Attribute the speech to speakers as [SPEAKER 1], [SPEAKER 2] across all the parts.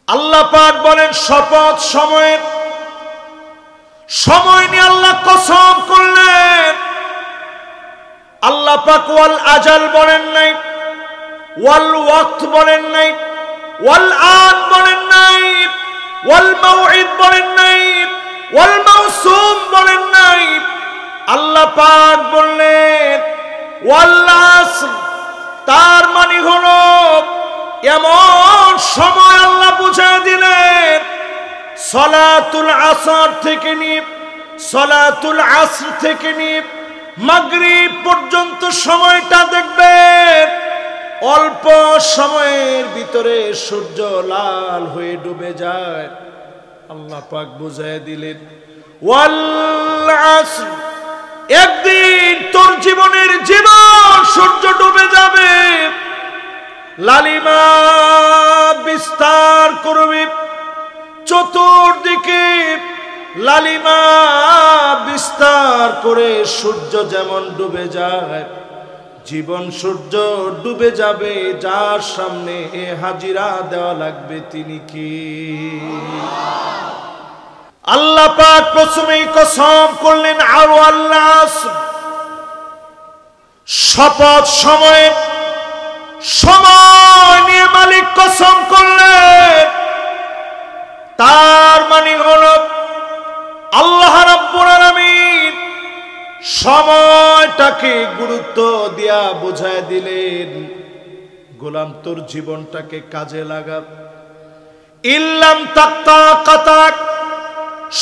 [SPEAKER 1] আল্লাহ পাক বলেন শপথ সময় নিয়ে আল্লাহ কসম করলেন। আল্লাহ পাক ওয়াল আজাল বলেন নাই, ওয়াল ওয়াক্ত বলেন নাই, ওয়াল আন বলেন নাই, ওয়াল মাউইদ বলেন নাই, ওয়াল মাউসুম বলেন নাই। আল্লাহ পাক বললেন ওয়াল আসর, তার মানে হলো এমন সময় আল্লাহ বুঝিয়ে দিলেন সলাতুল আসর থেকে নিয়ে সলাতুল আসর থেকে নিয়ে মাগরিব পর্যন্ত সময়টা দেখবেন অল্প সময়ের ভিতরে সূর্য লাল হয়ে ডুবে যায়। আল্লাহ পাক বুঝিয়ে দিলেন ওয়াল আসর, একদিন তোর জীবনের জীবন সূর্য ডুবে যাবে, লালিমা বিস্তার করবে, চতুর্দিকে লালিমা বিস্তার করে সূর্য যেমন ডুবে যায়, জীবন সূর্য ডুবে যাবে, যার সামনে হাজিরা দেওয়া লাগবে তিনি কি? আল্লাহ পাক প্রথমেই কসম করলেন আর আল্লাহ শপথ সময় নিয়ে মালিক কসম করলেন। তার মানে হল আল্লাহ রাব্বুল আলামিন সময়টাকে গুরুত্ব দিয়া বুঝায় দিলেন গোলাম তোর জীবনটাকে কাজে লাগা। ইল্লাম তাক্তা কাতাক,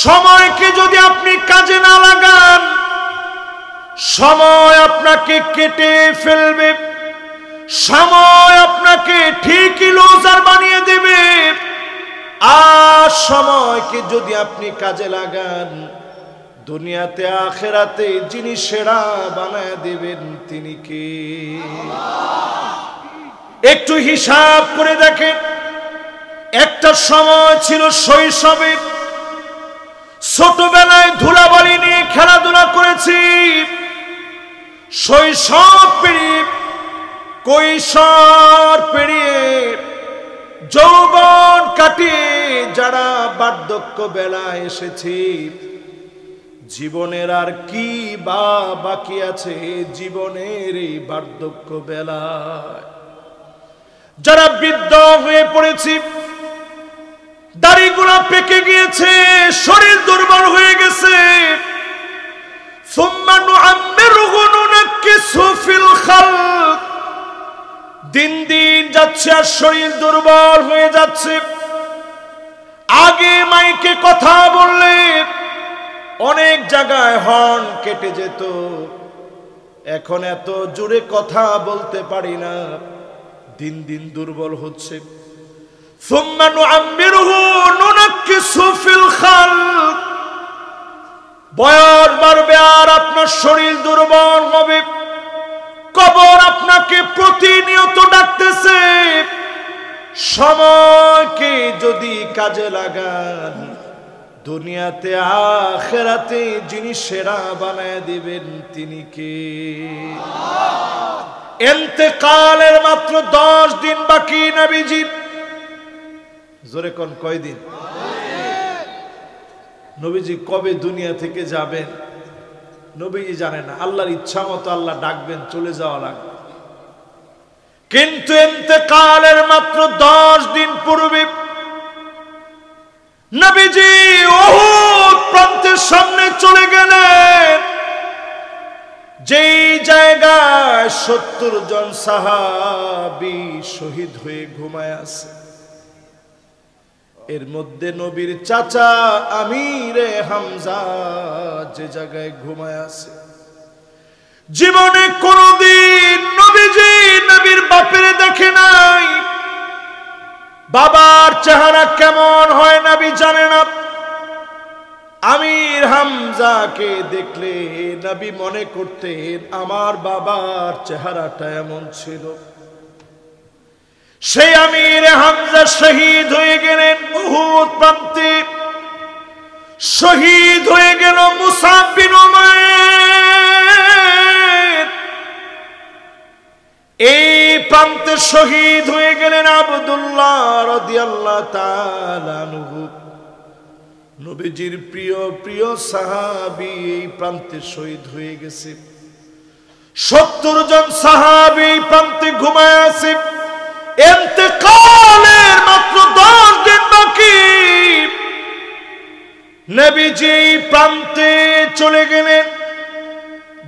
[SPEAKER 1] সময়কে যদি আপনি কাজে না লাগান সময় আপনাকে কেটে ফেলবে, সময় আপনাকে ঠিকই লুজার বানিয়ে দেবে। আর সময়কে যদি আপনি কাজে লাগান দুনিয়াতে আখিরাতে যিনি সেরা বানায় দিবেন তিনি কে? একটু হিসাব করে দেখেন, একটা সময় ছিল শৈশবের, ছোটবেলায় ধুলাবালি নিয়ে খেলাধুলা করেছি, শৈশব পেরিয়ে কৈশোর পেরিয়ে যৌবন কাটিয়ে যারা বার্ধক্য বেলায় এসেছি, জীবনের আর কি বা বাকি আছে জীবনের এই বার্ধক্য বেলায়? যারা বৃদ্ধ হয়ে পড়েছি, দাড়িগুলো পেকে গিয়েছে, শরীর দুর্বল হয়ে গেছে, সুম্মা নুআম্মিরুহু নুনাক্কিসহু ফিল খালক, দিন দিন যাচ্ছে আর শরীর দুর্বল হয়ে যাচ্ছে। আগে মাইকে কথা বললে অনেক জায়গায় হর্ন কেটে যেত, এখন এত জোরে কথা বলতে পারি না, দিন দিন দুর্বল হচ্ছে। সুম্মা নুআম্মিরুহু নুনাক্কিসহু ফিল খালক, বয়স বাড়বে আর আপনার শরীর দুর্বল হবে, কবর আপনাকে প্রতিনিয়ত ডাকতেছে। সময়কে যদি কাজে লাগান দুনিয়াতে আখিরাতে যিনি সেরা বানায় দিবেন তিনি কে? ইন্তেকালের মাত্র 10 দিন বাকি নবীজি। জোরে কোন কয়দিন? নবীজি কবে দুনিয়া থেকে যাবেন নবীজি জানে না, আল্লাহর ইচ্ছা মতো আল্লাহ ডাকবেন, চলে যাওয়া লাগবে। কিন্তু ইন্তেকালের মাত্র 10 দিন পূর্বে নবীজি উহুদ প্রান্তের সামনে চলে গেলেন, যেই জায়গায় 70 জন সাহাবী শহীদ হয়ে ঘুমায় আছে, এর মধ্যে নবীর চাচা আমিরে হামজা যে জায়গায় ঘুমায় আছে। জীবনে কোনদিন নবীজি নবীর বাপের দেখে নাই, বাবার চেহারা কেমন হয় নবী জানে না। আমির হামজাকে দেখলে নবী মনে করতেন আমার বাবার চেহারাটা এমন ছিল। সেই আমির হামজা শহীদ হয়ে গেলেন উহুদ প্রান্তে, শহীদ হয়ে গেল মুসাব বিন উমাইর। এই প্রান্তে শহীদ হয়ে গেলেন আব্দুল্লাহ রাদিয়াল্লাহু তাআলা আনহু। নবীজির প্রিয় প্রিয় সাহাবী এই প্রান্তে শহীদ হয়ে গেছে। 70 জন সাহাবী প্রান্তে ঘুমায় আছে। ইন্তেকালের মাত্র 10 দিন বাকি। নবীজি প্রান্তে চলে গেলেন,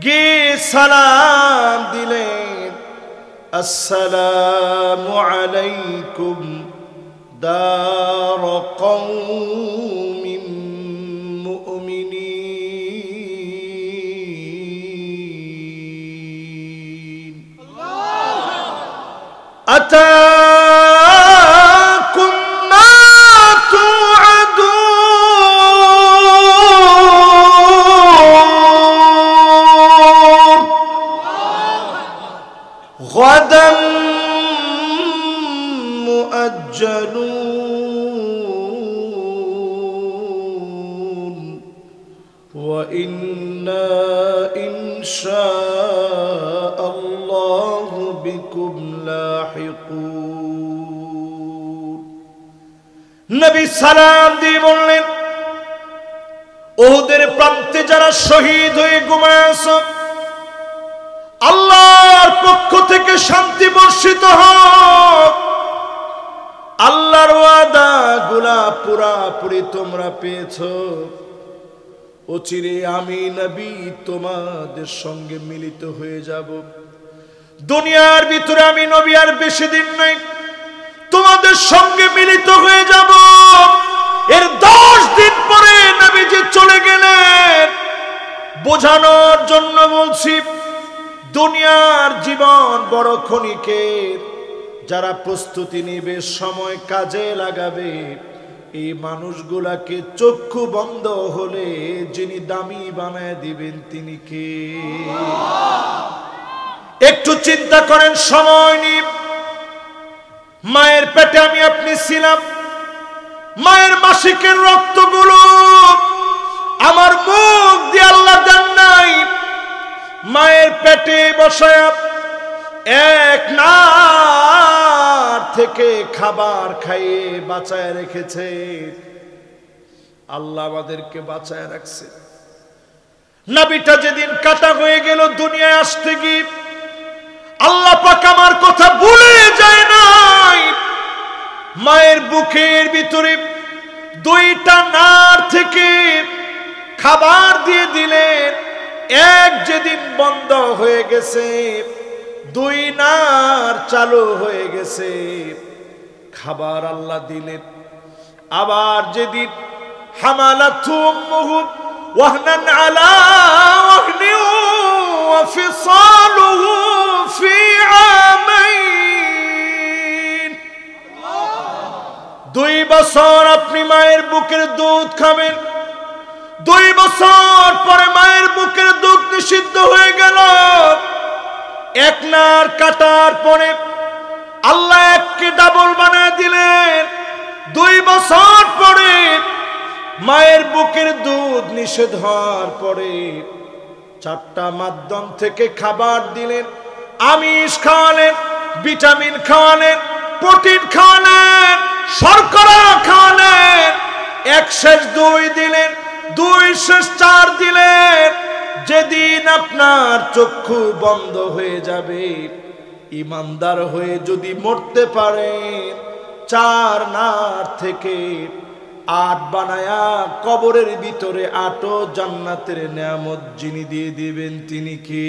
[SPEAKER 1] গিয়ে সালাম দিলেন, আসসালামু আলাইকুম দার কওমিন মুমিনিন। আতাকুম মা তুআদুন গাদান মুআজ্জালুন ওয়া ইন্না ইনশাআল্লাহু বিকুম লাহিকুন। নবী সালাম দিয়ে বললেন, উহুদের প্রান্তে যারা শহীদ হয়ে ঘুমায় আছো, আল্লাহর পক্ষ থেকে শান্তি বর্ষিত হোক। আল্লাহর ওয়াদা গুলা পুরাপুরি তোমরা পেয়েছো। অচিরে আমি নবী তোমাদের সঙ্গে মিলিত হয়ে যাব। দুনিয়ার ভিতরে আমি নবী আর বেশি দিন নাই, তোমাদের সঙ্গে মিলিত হয়ে যাব। এর 10 দিন পরে নবীজি চলে গেলেন। বোঝানোর জন্য বলছি, দুনিয়ার জীবন বড় ক্ষণিকের। যারা প্রস্তুতি নেবে, সময় কাজে লাগাবে, এই মানুষগুলাকে চক্ষু বন্ধ হলে যিনি দামি বানায় দিবেন তিনি কে? একটু চিন্তা করেন, সময় নিয়ে। মায়ের পেটে আমি আপনি ছিলাম, মায়ের মাসিকের রক্তগুলো আমার মুখ দিয়ে আল্লাহ দেন নাই। মায়ের পেটে বসায় এক নার থেকে খাবার খাইয়ে বাঁচায় রেখেছে। আল্লাহ আমাদেরকে বাঁচায় রাখছে। নাবিটা যেদিন কাটা হয়ে গেল দুনিয়ায় আসতে গিয়ে, আল্লাহ পাক আমার কথা ভুলে যায় নাই। মায়ের বুকের ভিতরে 2টা নার থেকে খাবার দিয়ে দিলেন। এক যেদিন বন্ধ হয়ে গেছে, 2 নার চালু হয়ে গেছে। খাবার আল্লাহ দিলেন। আবার যেদিন হামালাতহু উম্মুহু ওয়াহনান আলা ওয়াহনিন ওয়া ফিসালুহু ফি আমাইন। 2 বছর আপনি মায়ের বুকের দুধ খাবেন। 2 বছর পরে মায়ের বুকের দুধ নিষিদ্ধ হয়ে গেল। এক নার কাটার পরে আল্লাহ এককে ডাবল বানিয়ে দিলেন। 2 বছর পরে মায়ের বুকের দুধ নিষেধ হওয়ার পরে 4টা মাধ্যম থেকে খাবার দিলেন। আমিষ খাওয়ালেন, ভিটামিন খাওয়ালেন, প্রোটিন খাওয়ালেন, শর্করা খাওয়ালেন। 1 শেষ 2 দিলেন, 2 শেষ 4 দিলেন। যেদিন আপনার চক্ষু বন্ধ হয়ে যাবে, ইমানদার হয়ে যদি মরতে পারেন, 4 নার থেকে 8 বানায়া কবরের ভিতরে 8ও জান্নাতের নিয়ামত যিনি দিয়ে দিবেন তিনি কে?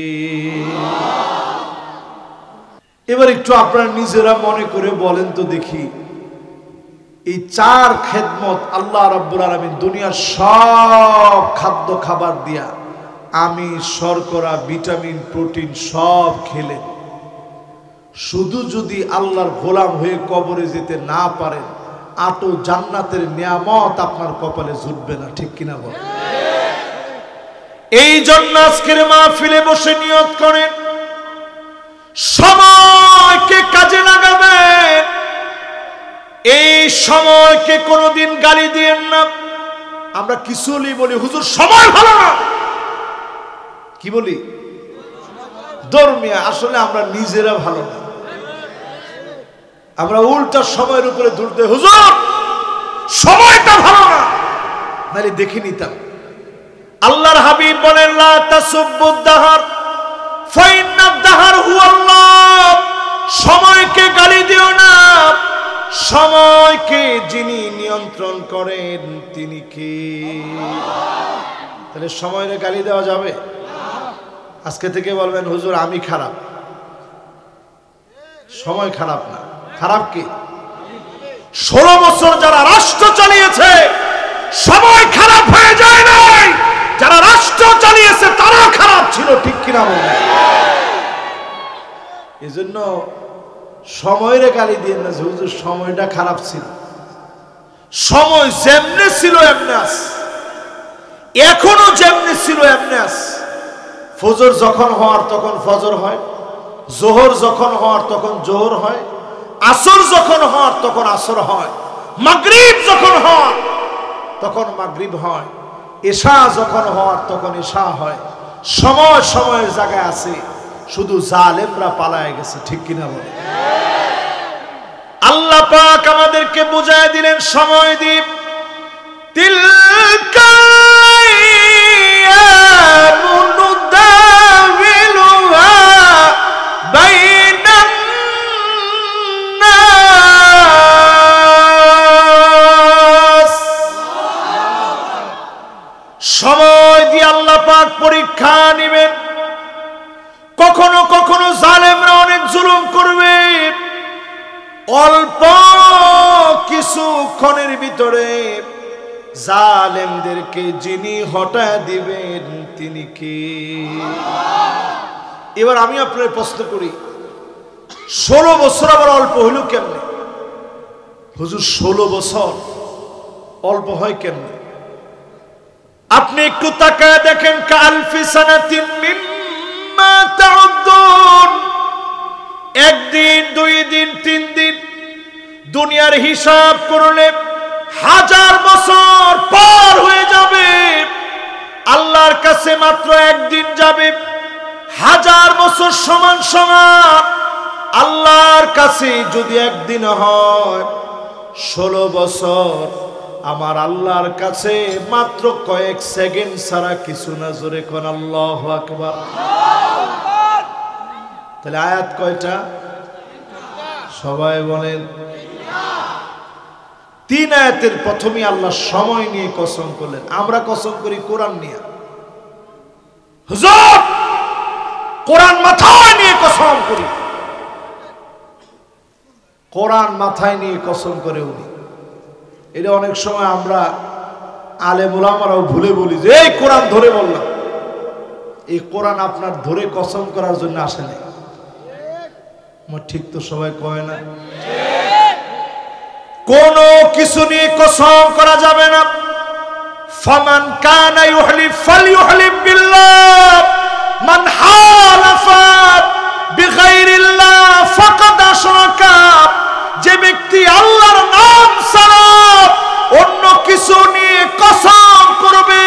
[SPEAKER 1] এবার একটু আপনারা নিজেরা মনে করে বলেন তো দেখি, এই 4 খেদমত আল্লাহ রাব্বুল আলামিন দুনিয়ার সব খাদ্য খাবার দিয়া, আমি শর্করা, ভিটামিন, প্রোটিন সব খেলেন, শুধু যদি আল্লাহর গোলাম হয়ে কবরে যেতে না পারেন, 8ও জান্নাতের নিয়ামত আপনার কপালে জুটবে না। ঠিক কিনা বলেন? এই জন্য আজকের মাহফিলে বসে নিয়ত করেন, সময়কে কাজে লাগাবেন। এই সময়কে কোনোদিন গালি দিয়েন না। আমরা কিছু বলি, হুজুর সময় ভালো না, কি বলি? ধর্মিয়া, আসলে আমরা নিজেরা ভালো না। আমরা উল্টা সময়ের উপরে দৌড়তে, হুজুর সময়টা ভালো না, নাহলে দেখে নিতাম। আল্লাহর হাবিব বলেন লা তাসুব্বুদ দাহার ফাইন্নাদ দাহার হুয়াল্লাহ, সময়কে গালি দিও না, সময়কে যিনি নিয়ন্ত্রণ করেন তিনি কে? তাহলে সময়ের গালি দেওয়া যাবে? আজকে থেকে বলবেন হুজুর আমি খারাপ। সময় খারাপ না, খারাপ কি? 16 বছর যারা রাষ্ট্র চালিয়েছে সময় খারাপ হয়ে যায় নাই, যারা রাষ্ট্র চালিয়েছে তারা খারাপ ছিল, ঠিক কিনা বলবেন? এজন্য সময়ের গালি দিয়ে না যে হুজুর সময়টা খারাপ ছিল। সময় যেমনে ছিল এমনি আছে, এখনো যেমনি ছিল এমনি আছে। ফজর যখন হওয়ার তখন ফজর হয়, জোহর যখন হওয়ার তখন জোহর হয়, আসর যখন হওয়ার তখন আসর হয়, মাগরিব যখন হয় তখন মাগরিব হয়, এশা যখন হওয়ার তখন এশা হয়। সময় সময়ের জায়গায় আছে, শুধু জালেমরা পালায় গেছে, ঠিক কিনা বলে? আল্লাহ পাক আমাদেরকে বুঝায় দিলেন সময় দ্বীপ, তিলকা সময় দিয়ে আল্লাহ পাক পরীক্ষা নেবেন। কখনো কখনো জালেমরা অনেক জুলুম করবে, অল্প কিছুক্ষণের ভিতরে জালেমদেরকে যিনি হটায় দিবেন তিনি কে? এবার আমি আপনার প্রশ্ন করি, 16 বছর আবার অল্প হইল কেমনে? হুজুর 16 বছর অল্প হয় কেমনে? আপনি একটু তাকায় দেখেন, কালফি সানাতিন মিম্মা তাউদ্দুন, একদিন, 2 দিন, 3 দিন, দুনিয়ার হিসাব করলে 1000 বছর পার হয়ে যাবে। আল্লাহর কাছে মাত্র একদিন যাবে, 1000 বছর সমান সমান। আল্লাহর কাছে যদি একদিন হয় 16 বছর, আমার আল্লাহর কাছে মাত্র কয়েক সেকেন্ড ছাড়া কিছু না। জোরে কোন আল্লাহু আকবার। তাহলে আয়াত কয়টা? সবাই বলেন। 3 আয়াতের প্রথমে আল্লাহ সময় নিয়ে কসম করলেন। আমরা কসম করি কোরআন নিয়ে। হুজুর কোরআন মাথায় নিয়ে কসম করি, কোরআন মাথায় নিয়ে কসম করে উনি। এটা অনেক সময় আমরা আলেম ওলামারাও ভুলে বলি যে এই কোরআন ধরে বললাম। এই কোরআন আপনার ধরে কসম করার জন্য আসে নাই। ঠিক তো সবাই কয় না? কোন কিছু নিয়ে কসম করা যাবে না। ফামান কানা ইউহলিফ ফালইউহলিফ বিল্লাহ, মান হালাফা বিগাইরিল্লাহ ফাকাদ আশরাকা। যে ব্যক্তি আল্লাহর নাম ছাড়া অন্য কিছু নিয়ে কসম করবে,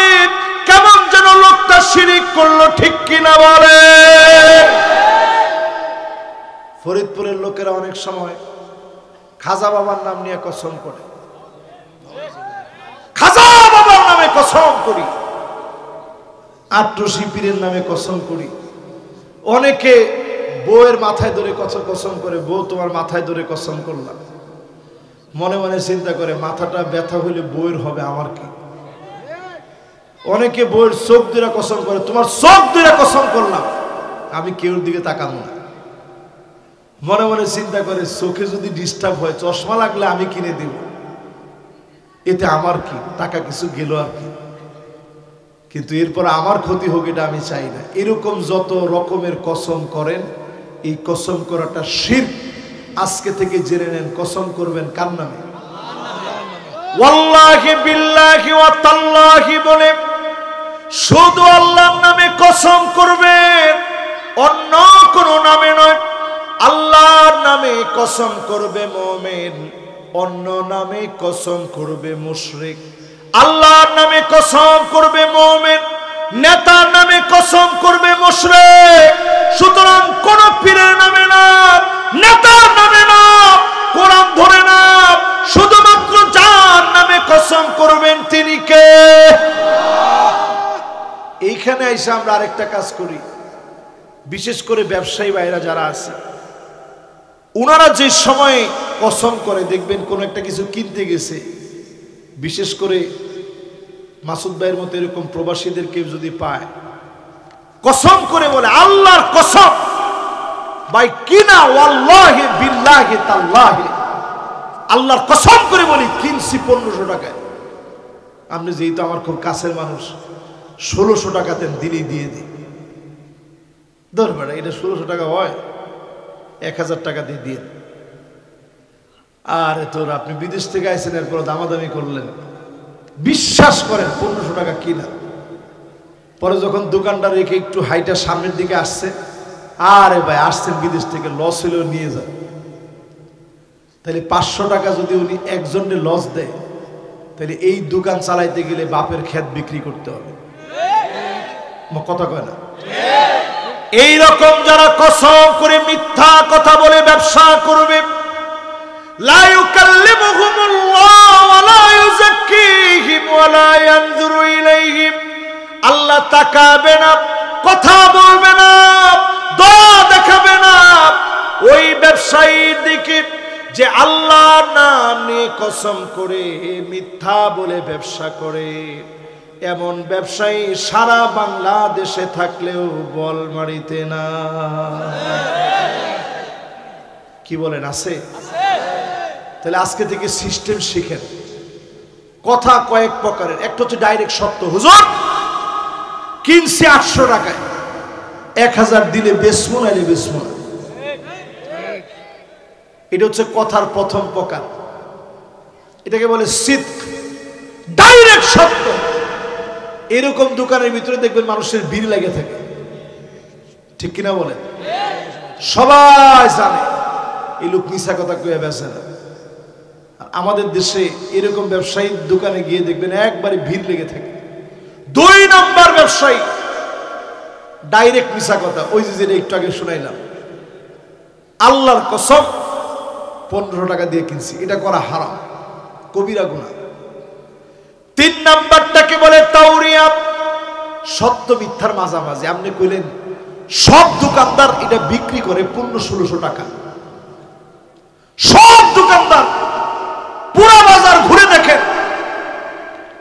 [SPEAKER 1] কেমন যেন লোকটা শিরিক করলো, ঠিক কিনা বলে? ফরিদপুরের লোকেরা অনেক সময় খাজা বাবার নাম নিয়ে কসম করে, খাজা বাবার নামে কসম করি, আট্টসি পীরের নামে কসম করি। অনেকে বউয়ের মাথায় ধরে কসম করে, বউ তোমার মাথায় ধরে কসম করলাম। মনে মনে চিন্তা করে মাথাটা ব্যথা হইলে বউয়ের হবে, আমার কি? অনেকে বউয়ের চোখ ধরে কসম করে, তোমার চোখ ধরে কসম করলাম, আমি কেউর দিকে তাকাবো না। মনে মনে চিন্তা করে চোখে যদি ডিস্টার্ব হয়, চশমা লাগলে আমি কিনে দেব, এতে আমার কি? টাকা কিছু গেল আর কি, কিন্তু এরপর আমার ক্ষতি হোক এটা আমি চাই না। এরকম যত রকমের কসম করেন, এই কসম করাটা শিরক। আজকে থেকে জেনে নেন, কসম করবেন কার নামে? ওয়াল্লাহি বিল্লাহি ওয়া তাল্লাহি বলে শুধু আল্লাহর নামে কসম করবেন, অন্য কোনো নামে নয়। আল্লাহর নামে কসম করবে মুমিন, অন্য নামে কসম করবে মুশরিক। আল্লাহর নামে কসম করবে মুমিন, নেতার নামে কসম করবে মুশরিক। সুতরাং কোন পীরের নামে না, নেতার নামে না, কোরআন ধরে না, শুধুমাত্র যার নামে কসম করবেন তিনি কে? এইখানে এসে আমরা আরেকটা কাজ করি, বিশেষ করে ব্যবসায়ী ভাইরা যারা আছে, ওনারা যে সময় কসম করে, দেখবেন কোন একটা কিছু কিনতে গেছে, বিশেষ করে মাসুদ ভাইয়ের মতো এরকম প্রবাসীদের কেউ যদি পায়, কসম করে বলে আল্লাহর কসম ভাই কিনা, ওয়াল্লাহি বিল্লাহি তাল্লাহি, আল্লাহর কসম করে বলি কিনছি 1500 টাকায়। আপনি যেহেতু আমার খুব কাছের মানুষ, 1600 টাকা দেন, দিলেই দিয়ে দিই। ধর বেটা, এটা 1600 টাকা হয়, 1000 টাকা দিয়ে দিয়ে। আরে তোর আপনি বিদেশ থেকে আইছেন, এরপর দামাদামি করলেন, বিশ্বাস করেন 1500 টাকা কিনা। পরে যখন দোকানটা রেখে একটু হাইটা সামনের দিকে আসছে, আরে ভাই আসছেন বিদেশ থেকে, লস হলেও নিয়ে যান। তাহলে 500 টাকা যদি উনি একজনে লস দেয়, তাহলে এই দোকান চালাইতে গেলে বাপের ক্ষেত বিক্রি করতে হবে। কথা কয় না? এই রকম যারা কসম করে মিথ্যা কথা বলে ব্যবসা করবে, লা ইউকাল্লিমুহুমুল্লাহু ওয়া লা ইউযাক্কিহিম ওয়া লা ইয়ানজুরু ইলাইহিম, আল্লাহ তাকাবে না, কথা বলবে না, দয়া দেখাবে না ওই ব্যবসায়ীর দিকে যে আল্লাহর নাম নিয়ে কসম করে মিথ্যা বলে ব্যবসা করে। এমন ব্যবসায়ী সারা বাংলাদেশে থাকলেও বলমারিতে না। কি বলেন, আছে? তাহলে আজকে থেকে সিস্টেম শিখেন। কথা কয়েক প্রকারের, একটা হচ্ছে ডাইরেক্ট সত্য, হুজুর কিনছি 800 টাকায়, 1000 দিলে বেচবো নাইলে বেচবো না। এটা হচ্ছে কথার প্রথম প্রকার, এটাকে বলে সিদক, ডাইরেক্ট সত্য। এরকম দোকানের ভিতরে দেখবেন মানুষের ভিড় লেগে থাকে, ঠিক কিনা বলে? সবাই জানে এই লোক মিছা কথা কয়ে বেচে না। আমাদের দেশে এরকম ব্যবসায়ী দোকানে গিয়ে দেখবেন একবারে ভিড় লেগে থাকে। 2 নম্বর ব্যবসায়ী ডাইরেক্ট মিছা কথা, ওই যে যেটা একটু আগে শুনাইলাম, আল্লাহর কসম 1500 টাকা দিয়ে কিনছি, এটা করা হারাম, কবিরা গুনাহ। 3 নাম্বারটাকে বলে তাওরিয়া, সত্য মিথ্যার মাঝামাঝি। আপনি কইলেন সব দোকানদার এটা বিক্রি করে 1500-1600 টাকা, সব দোকানদার পুরো বাজার ঘুরে দেখেন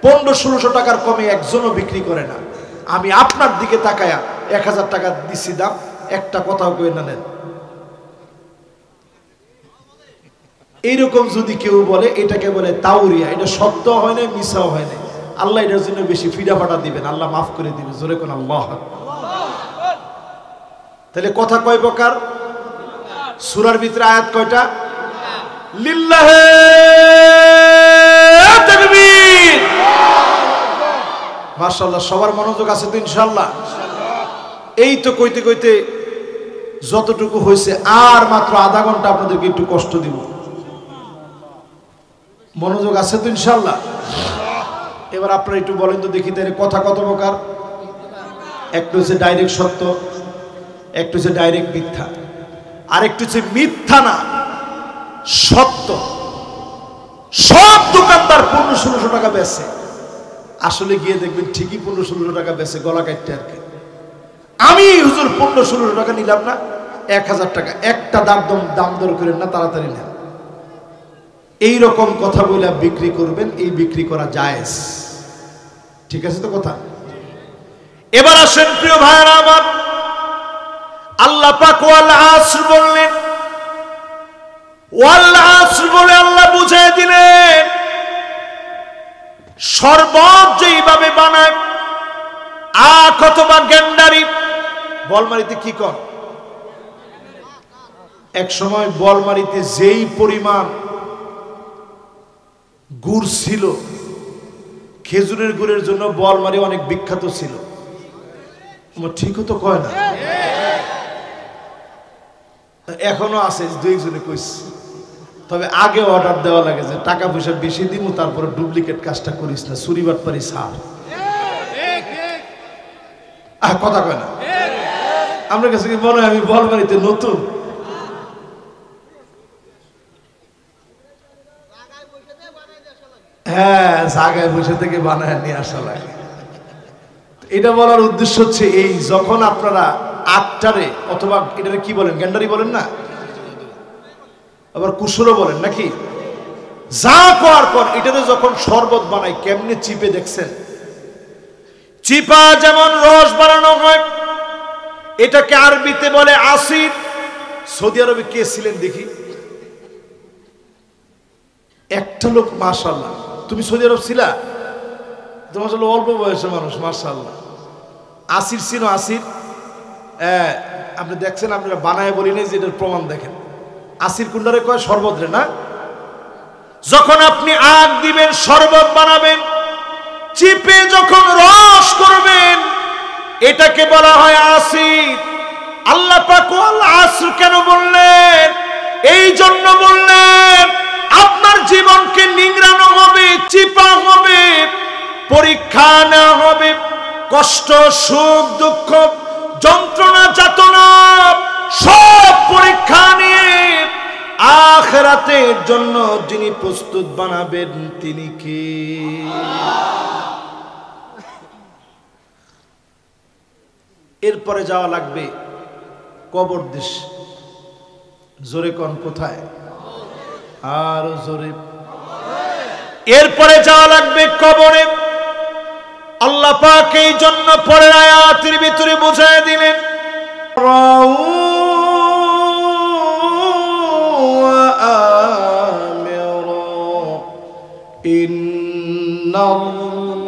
[SPEAKER 1] 1500-1600 টাকার কমে একজনও বিক্রি করে না। আমি আপনার দিকে তাকায়া 1000 টাকা দিছি দাম, একটা কথাও কই না নেন। এইরকম যদি কেউ বলে, এটাকে বলে তাওরিয়া, এটা সত্য হয় না, মিছাও হয় না। আল্লাহ এটার জন্য বেশি ফিডা ফাটা দিবেন, আল্লাহ মাফ করে দিবেন। জোরে কোন আল্লাহ। তাহলে কথা কয় প্রকার? সূরার ভিতরে আয়াত কয়টা? লিল্লাহি তাকবীর, মাশাআল্লাহ। সবার মনোযোগ আছে তো ইনশাআল্লাহ? এই তো কইতে কইতে যতটুকু হয়েছে, আর মাত্র আধা ঘন্টা আপনাদেরকে একটু কষ্ট দিব। মনোযোগ আছে তো ইনশাআল্লাহ? এবার আপনারা একটু বলেন তো দেখি, তাহলে কথা কত প্রকার? একটা হচ্ছে ডাইরেক্ট সত্য, একটা হচ্ছে ডাইরেক্ট মিথ্যা, আর একটু হচ্ছে মিথ্যা না সত্য। সব দোকানদার 1500-1600 টাকা বেচে, আসলে গিয়ে দেখবেন ঠিকই 1500-1600 টাকা বেচে, গলা কাটতে আর কি। আমি হুজুর 1500-1600 টাকা নিলাম না, 1000 টাকা, একটা দাম দর করেন না, তাড়াতাড়ি নেন। এইরকম কথা বলে বিক্রি করবেন, এই বিক্রি করা জায়েজ, ঠিক আছে তো কথা? এবার আসেন প্রিয় ভাইরা আমার, আল্লাহ পাক ওয়াল আসর বললেন, ওয়াল আসর বলে আল্লাহ বুঝিয়ে দিলেন শরবত যেইভাবে বানায়, আখ অথবা গেন্ডারি, বলমারিতে কি কর, এক সময় বলমারিতে যেই পরিমাণ গুড় ছিল, খেজুরের গুড়ের জন্য বলমারি অনেক বিখ্যাত ছিল। ঠিকও তো কয় না? এখনো আছে, 2 জনে কইছে। তবে আগে অর্ডার দেওয়া লাগে যে টাকা পয়সা বেশি দিব, তারপরে ডুপ্লিকেট কাজটা করিস না, চুরি বাটপারি ছাড়। কথা কয় না? আমার কাছে কি মনে হয় আমি বলমারিতে নতুন? হ্যাঁ, জায়গায় বসে থেকে বানায় নিয়ে আসা লাগে। এটা বলার উদ্দেশ্য হচ্ছে এই, যখন আপনারা আটটারে অথবা এটারে কি বলেন, গ্যান্ডারি বলেন না, আবার কুসুরও বলেন নাকি, যা করার পর এটাতে যখন শরবত বানাই কেমনে চিপে দেখছেন? চিপা যেমন রস বানানো হয়, এটাকে আরবিতে বলে আসির। সৌদি আরবে কে ছিলেন দেখি? একটা লোক। মাশাআল্লাহ, তুমি সৌদি আরব ছিলা? তোমার আসলে অল্প বয়সের মানুষ, মাশাআল্লাহ। আসির চিনো? আসির আপনি দেখছেন, আপনারা বানায় বলি নাই যে এটার প্রমাণ দেখেন। আসির কুন্ডারে কয় শরবত রে না। যখন আপনি আগ দিবেন, শরবত বানাবেন, চিপে যখন রস করবেন, এটাকে বলা হয় আসির। আল্লাহ পাক আল আসর কেন বললেন? এই জন্য বললেন আপনার জীবনকে নিংড়ানো হবে, চিপা হবে, পরীক্ষা নেওয়া হবে, কষ্ট, সুখ, দুঃখ, যন্ত্রণা, যাতনা সব পরীক্ষা নিয়ে আখিরাতের জন্য যিনি প্রস্তুত বানাবেন তিনি কে? এরপরে যাওয়া লাগবে কবর দেশ। জোরে কোন কোথায়? আর জোরে। এরপরে যাওয়া লাগবে কবরে। আল্লাহ পাক এই জন্য পরের আয়াতের ভিতরে বোঝায় দিলেন,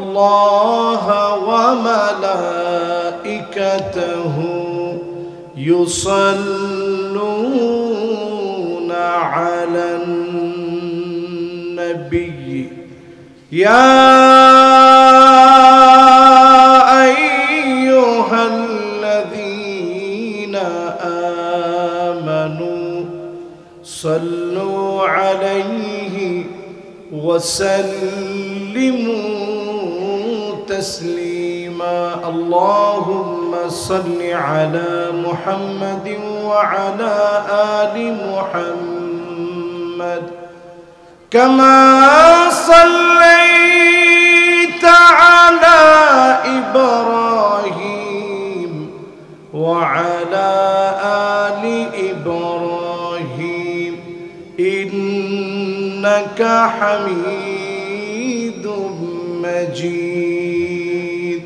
[SPEAKER 1] ইন্নাল্লাহা ওয়া মালাইকাতাহু ইউসাল্লুনা আলান নাবিয়্যি ইয়া আইয়ুহাল্লাযীনা আমানু সাল্লু আলাইহি ওয়া সাল্লিমু তাসলিমা। আল্লাহুম্মা সাল্লি আলা মুহাম্মাদিন ওয়া আলা আলি মুহাম্মাদ কামা সাল্লাইতা আলা ইব্রাহিম ওয়া আলা আলি ইব্রাহিম ইন্নাকা হামিদুম মাজিদ।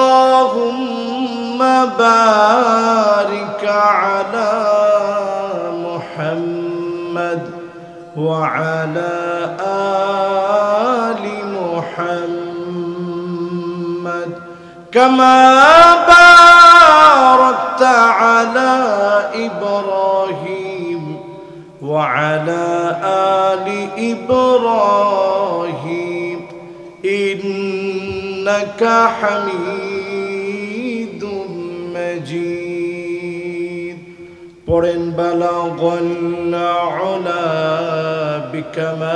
[SPEAKER 1] আল্লাহুম্মা বারিক আলা মুহাম্মাদ ওয়া আলা আলি মুহাম্মাদ কামা বারাকতা আলা ইব্রাহিম ওয়া আলা আলি ইব্রাহিম ইন্নাকা হামিদুম মাজিদ। পড়েন বালাগাল উলা বিকামালিহি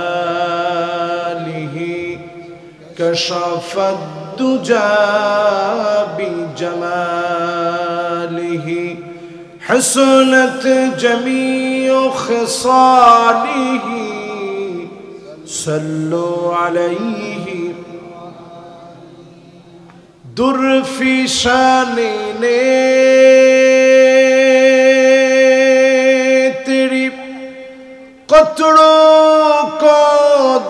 [SPEAKER 1] কাশাফাদ দুজা বিজামালিহি حسنت جميع خصاله صلوا عليه در في شان तेरी कतरों को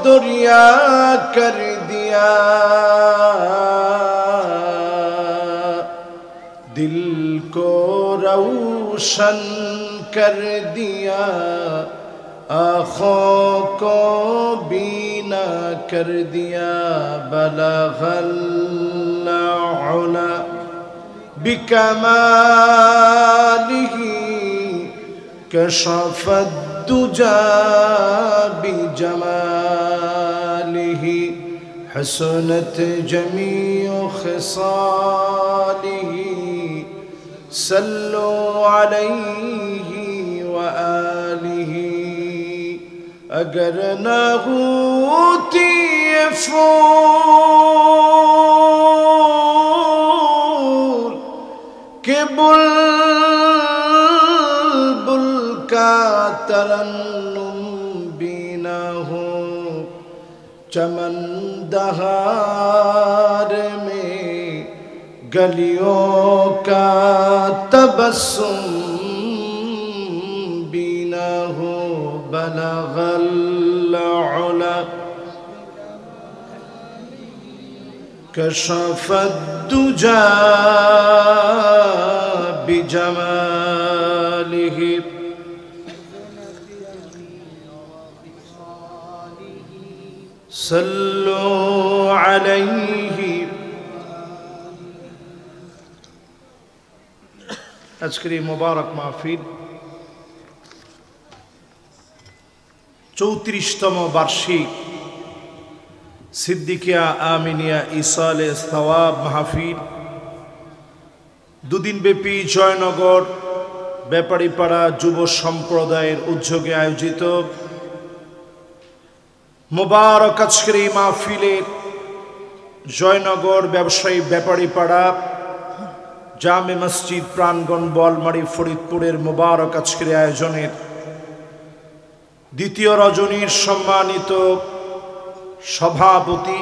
[SPEAKER 1] दरिया कर दिया दिल को रोशन कर दिया आँखों को बीना कर दिया बलगल उला बिकमालिही कशफद दुजा बिजमालिही हसनत जमीउ खिसालिही सल्लु अलैहि व आलिहि। अगर न होती फूल के बुलबुल का तरन्नुम भी न हो चमन दहार में गलियों का तबस्सुम बीना हो बलगल उला कशफत दुजा बिजमालिही सल्लु अलैहि। আজকের এই মোবারক মাহফিল 34তম বার্ষিক সিদ্দিকিয়া আমিনিয়া ইসালে সওয়াব মাহফিল দুদিন ব্যাপী জয়নগর ব্যাপারীপাড়া যুব সম্প্রদায়ের উদ্যোগে আয়োজিত মোবারক আজকের এই মাহফিলের জয়নগর ব্যবসায়ী ব্যাপারীপাড়া জামে মসজিদ প্রাঙ্গণ বোয়ালমারী ফরিদপুরের মোবারক আজকের আয়োজনের দ্বিতীয় রজনীর সম্মানিত সভাপতি,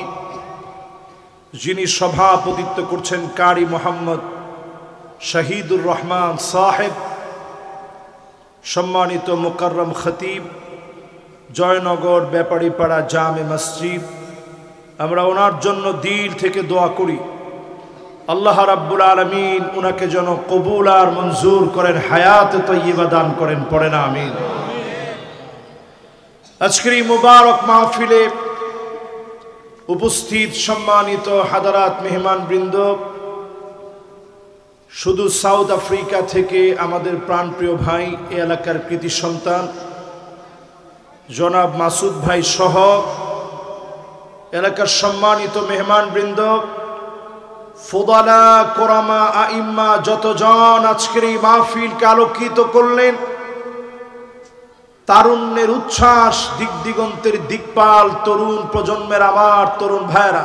[SPEAKER 1] যিনি সভাপতিত্ব করছেন কারি মোহাম্মদ শহীদুর রহমান সাহেব, সম্মানিত মুকাররম খতিব জয়নগর ব্যাপারীপাড়া জামে মসজিদ, আমরা ওনার জন্য দিল থেকে দোয়া করি আল্লাহ রাব্বুল আলামিন উনাকে যেন কবুল আর মঞ্জুর করেন, হায়াত তয়্যিবা দান করেন, পড়েন আমিন। আজকের এই মুবারক মাহফিলে উপস্থিত সম্মানিত হাদারাত মেহমানবৃন্দ, শুধু সাউথ আফ্রিকা থেকে আমাদের প্রাণপ্রিয় ভাই এ এলাকার কৃতি সন্তান জনাব মাসুদ ভাই সহ এলাকার সম্মানিত মেহমানবৃন্দ, ফুদালা কোরামা আইম্মা যতজন আজকের এই মাহফিলকে আলোকিত করলেন, তারুণ্যের উচ্ছ্বাস, দিক দিগন্তের দিকপাল তরুণ প্রজন্মের আমার তরুণ ভাইরা,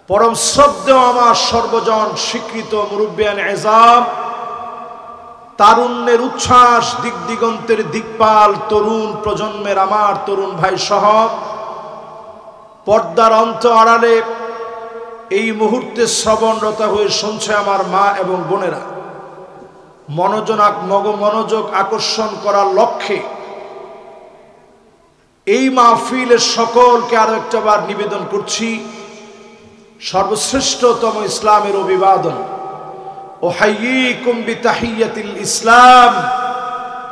[SPEAKER 1] পরম শ্রদ্ধেয় আমার সর্বজন স্বীকৃত মুরব্বিয়ান এজাম, তারুণ্যের উচ্ছ্বাস, দিক দিগন্তের দিকপাল তরুণ প্রজন্মের আমার তরুণ ভাই সহ পর্দার অন্ত আড়ালে এই মুহূর্তে শ্রবণরত হয়ে শুনছে আমার মা এবং বোনেরা, মনোযোগ আকর্ষণ করার লক্ষ্যে এই মাহফিলের সকলকে আরো একটাবার নিবেদন করছি সর্বশ্রেষ্ঠতম ইসলামের অভিবাদন, উহাইয়িকুম বিতাহিয়াতিল ইসলাম,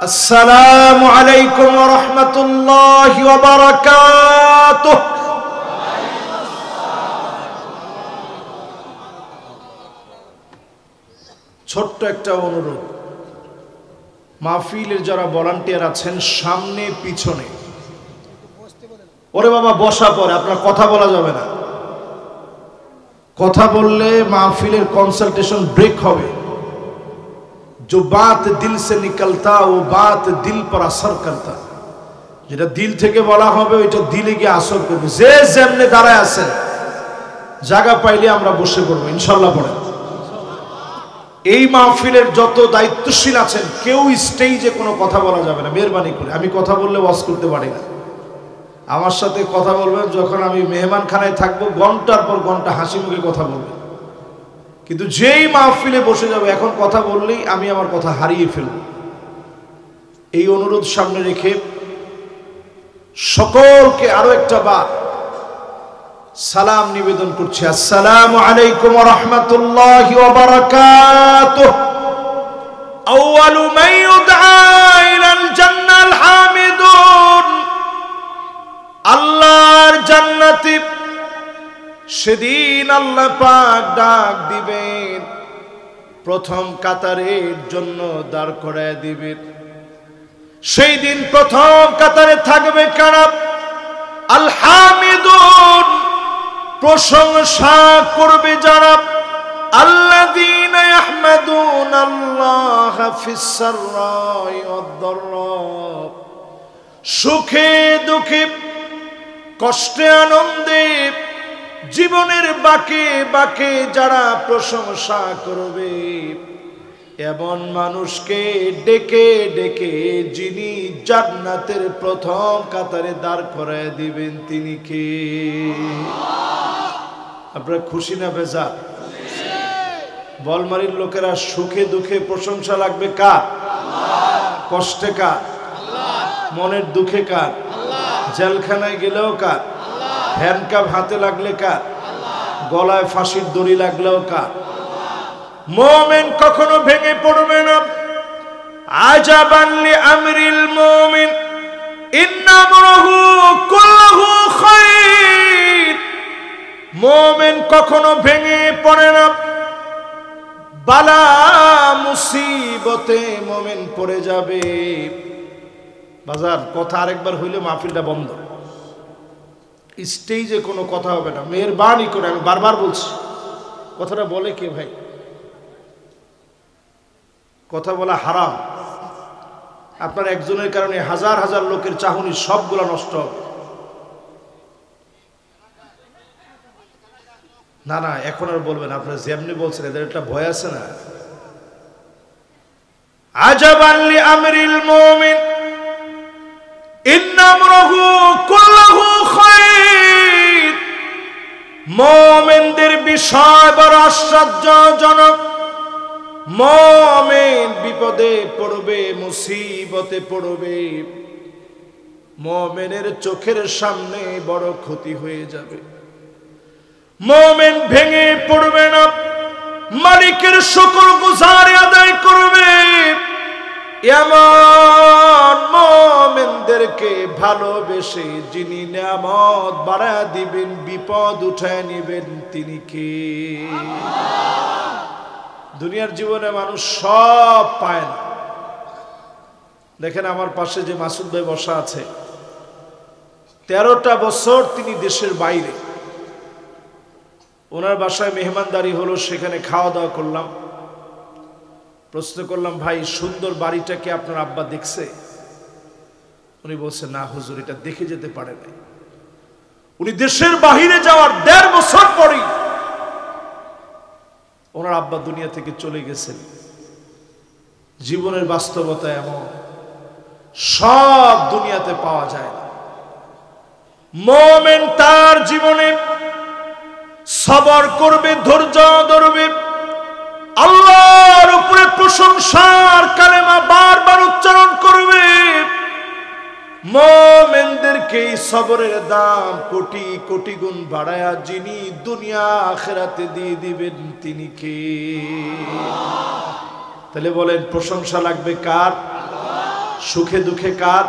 [SPEAKER 1] আসসালামু আলাইকুম ওয়া রাহমাতুল্লাহি ওয়া বারাকাতুহু। ছোট্ট একটা অনুরোধ, মাহফিলের যারা ভলান্টিয়ার আছেন সামনে পিছনে, ওরে বাবা বসা পরে আপনার কথা বলা যাবে না, কথা বললে মাহফিলের কনসালটেশন ব্রেক হবে। जो बात दिल से निकलता वो बात दिल पर असर करता, যেটা দিল থেকে বলা হবে ওইটা দিলে গিয়ে আসর করবে। যে যেমনে দাঁড়ায় আছেন জায়গা পাইলে আমরা বসে পড়বো ইনশাল্লাহ। পড়ে এই মাহফিলের যত দায়িত্বশীল আছেন কেউ স্টেজে কোনো কথা বলা যাবে না, মেহরবানি করে। আমি কথা বললে ওয়াজ করতে পারি না, আমার সাথে কথা বলবেন যখন আমি মেহমানখানায় থাকবো, ঘন্টার পর ঘন্টা হাসি মুখে কথা বলবেন। কিন্তু যেই মাহফিলে বসে যাবে এখন কথা বললেই আমি আমার কথা হারিয়ে ফেলব। এই অনুরোধ সামনে রেখে সকলকে আরো একটা বার সালাম নিবেদন করছি, আসসালামু আলাইকুম ওয়া রাহমাতুল্লাহি ওয়া বারাকাতুহু। আউয়ালু মান ইউদআ ইলাল জান্নাল হামিদুন, আল্লাহর জান্নাতে সেদিন আল্লাহ পাক ডাক দিবেন, প্রথম কাতারের জন্য দাঁড় করায় দিবেন। সেই দিন প্রথম কাতারে থাকবে কারা? আল হামিদুন, প্রশংসা করবে যারা, আল্লাযীনা ইয়াহমাদুনাল্লাহা ফিস সাররাই ওয়াদ দাররা, সুখে দুঃখে কষ্টে আনন্দে জীবনের বাঁকে বাঁকে যারা প্রশংসা করবে, এমন মানুষকে ডেকে ডেকে যিনি জান্নাতের প্রথম কাতারে দাঁড় করায় দিবেন তিনি কে? আপনারা খুশি না বেজার? বলমারির লোকেরা সুখে দুঃখে প্রশংসা লাগবে কার? কষ্টে কার? মনের দুঃখে কার? জেলখানায় গেলেও কার? হ্যান্ডকাপ হাতে লাগলে কার? গলায় ফাঁসির দড়ি লাগলেও কার? মুমিন কখনো ভেঙে পড়বে না। আজাবান লি আমরিল মুমিন ইন্নামরহু কুল্লুহু খায়র। মুমিন কখনো ভেঙে পড়ে না। বালা মুসিবতে মুমিন পড়ে যাবে। বাজার কথা আরেকবার হইলে মাহফিলটা বন্ধ। স্টেজে কোনো কথা হবে না, মেহেরবানি করে। আমি বারবার বলছি, কথাটা বলে কে ভাই? কথা বলা হারাম। আপনার একজনের কারণে হাজার হাজার লোকের চাহনি সবগুলা নষ্ট হবে। না না, এখন আর বলবেন, আপনারা যেমনি বলছেন এদের একটা ভয় আছে না। আজাবান লি আমরিল মুমিন ইন্নামরহু কুল্লুহু খায়র। মুমিনদের বিষয় বড় আশ্চর্যজনক। মুমিন বিপদে পড়বে, মুসিবতে পড়বে, মুমিনের চোখের সামনে বড় ক্ষতি হয়ে যাবে। মুমিন ভেঙে পড়বে না, মালিকের শুকর গুজারি আদায় করবে। এমন মুমিনদেরকে ভালোবেসে যিনি নিয়ামত বাড়ায় দিবেন, বিপদ উঠায় নিবেন তিনি কে? দুনিয়ার জীবনে মানুষ সব পায় না। দেখেন আমার পাশে যে মাসুদ ভাই বসা আছে, 13টা বছর তিনি দেশের বাইরে। ওনার বাসায় মেহমানদারি হলো, সেখানে খাওয়া দাওয়া করলাম। প্রশ্ন করলাম, ভাই সুন্দর বাড়িটা কি আপনার আব্বা দেখছে? উনি বলছে, না হুজুর, এটা দেখে যেতে পারে নাই। উনি দেশের বাহিরে যাওয়ার 1.5 বছর পরেই ওনার আব্বা দুনিয়া থেকে চলে গেছেন। জীবনের বাস্তবতা এমন, সব দুনিয়াতে পাওয়া যায় না। মুমিন তার জীবনে সবর করবে, ধৈর্য ধরবে, আল্লাহর উপরে প্রশংসার কালেমা বারবার উচ্চারণ করবে। মুমিনদেরকে সবরের দাম কোটি কোটি গুণ বাড়ায়া যিনি দুনিয়া আখিরাতে দিয়ে দিবেন তিনি কে? তাহলে বলেন, প্রশংসা লাগবে কার? সুখে দুঃখে কার?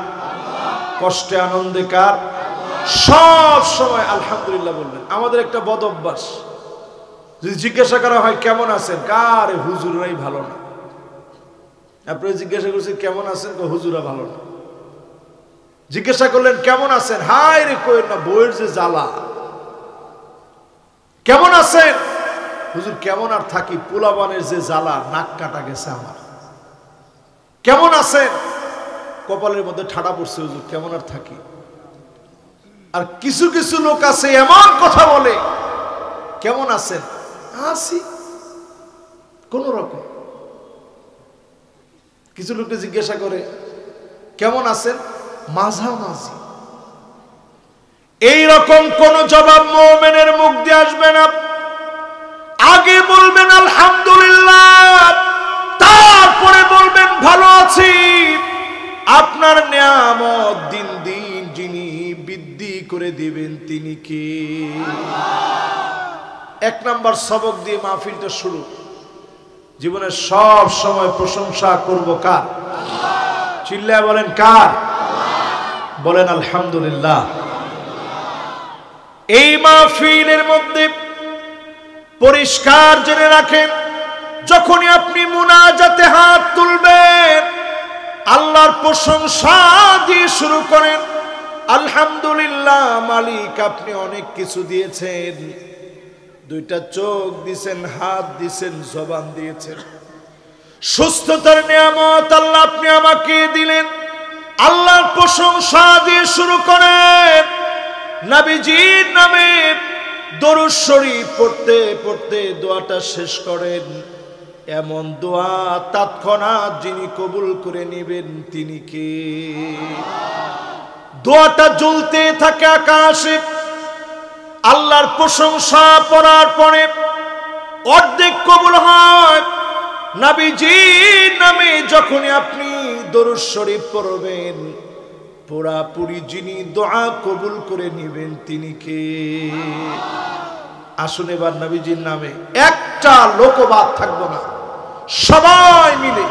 [SPEAKER 1] কষ্টে আনন্দে কার? সব সময় আলহামদুলিল্লাহ বলবেন। আমাদের একটা বদ অভ্যাস, যদি জিজ্ঞাসা করা হয় কেমন আছেন, কার হুজুরাই ভালো না। আপনি জিজ্ঞাসা করছেন কেমন আছেন, হুজুরা ভালো না। জিজ্ঞাসা করলেন কেমন আছেন, হায় রে কইেন না, বইয়ের যে জ্বালা। কেমন আছেন, হুজুর কেমন আর থাকি, পোলাবানের যে জ্বালা, নাক কাটা গেছে আমার। কেমন আছেন, কপালের মধ্যে ঠাডা পড়ছে, হুজুর কেমন আর থাকি। আর কিছু কিছু লোক আছে এমন কথা বলে, কেমন আছেন, আছি কোন রকম। কিছু লোককে জিজ্ঞাসা করে কেমন আছেন, মাঝামাঝি। এইরকম কোন জবাব মুমিনের মুখ দিয়ে আসবে না। আগে বলবেন আলহামদুলিল্লাহ, তারপরে বলবেন ভালো আছি। আপনার নিয়ামত দিন দিন যিনি বৃদ্ধি করে দিবেন তিনি কে? 1 নাম্বার সবক দিয়ে মাহফিলটা শুরু। জীবনে সব সময় প্রশংসা করব কার? চিল্লায় বলেন কার? বলেন আলহামদুলিল্লাহ। এই মাহফিলের মধ্যে পরিষ্কার জেনে রাখেন, যখনই আপনি মুনাজাতে হাত তুলবেন, আল্লাহর প্রশংসা দিয়ে শুরু করেন। আলহামদুলিল্লাহ, মালিক আপনি অনেক কিছু দিয়েছেন। 2টা চোখ দিয়েছেন, হাত দিয়েছেন, জবান দিয়েছেন, সুস্থতার নিয়ামত আল্লাহ আপনি আমাকে দিলেন। আল্লাহর প্রশংসা দিয়ে শুরু করেন। নবীজির নামে দরুদ শরীফ পড়তে পড়তে দোয়াটা শেষ করেন। এমন দোয়া তৎক্ষণাৎ যিনি কবুল করে নেবেন তিনি কে? দোয়াটা জ্বলতে থাকে আকাশে। আল্লাহর প্রশংসা পড়ার পরে অর্ধেক কবুল হয়। নবীজির নামে যখনই আপনি দরুদ শরীফ পড়বেন, পুরাপুরি যিনি দোয়া কবুল করে নেবেন তিনি কে? আসুন এবার নবীজির নামে একটা লোকবাদ থাকবো না, সবাই মিলে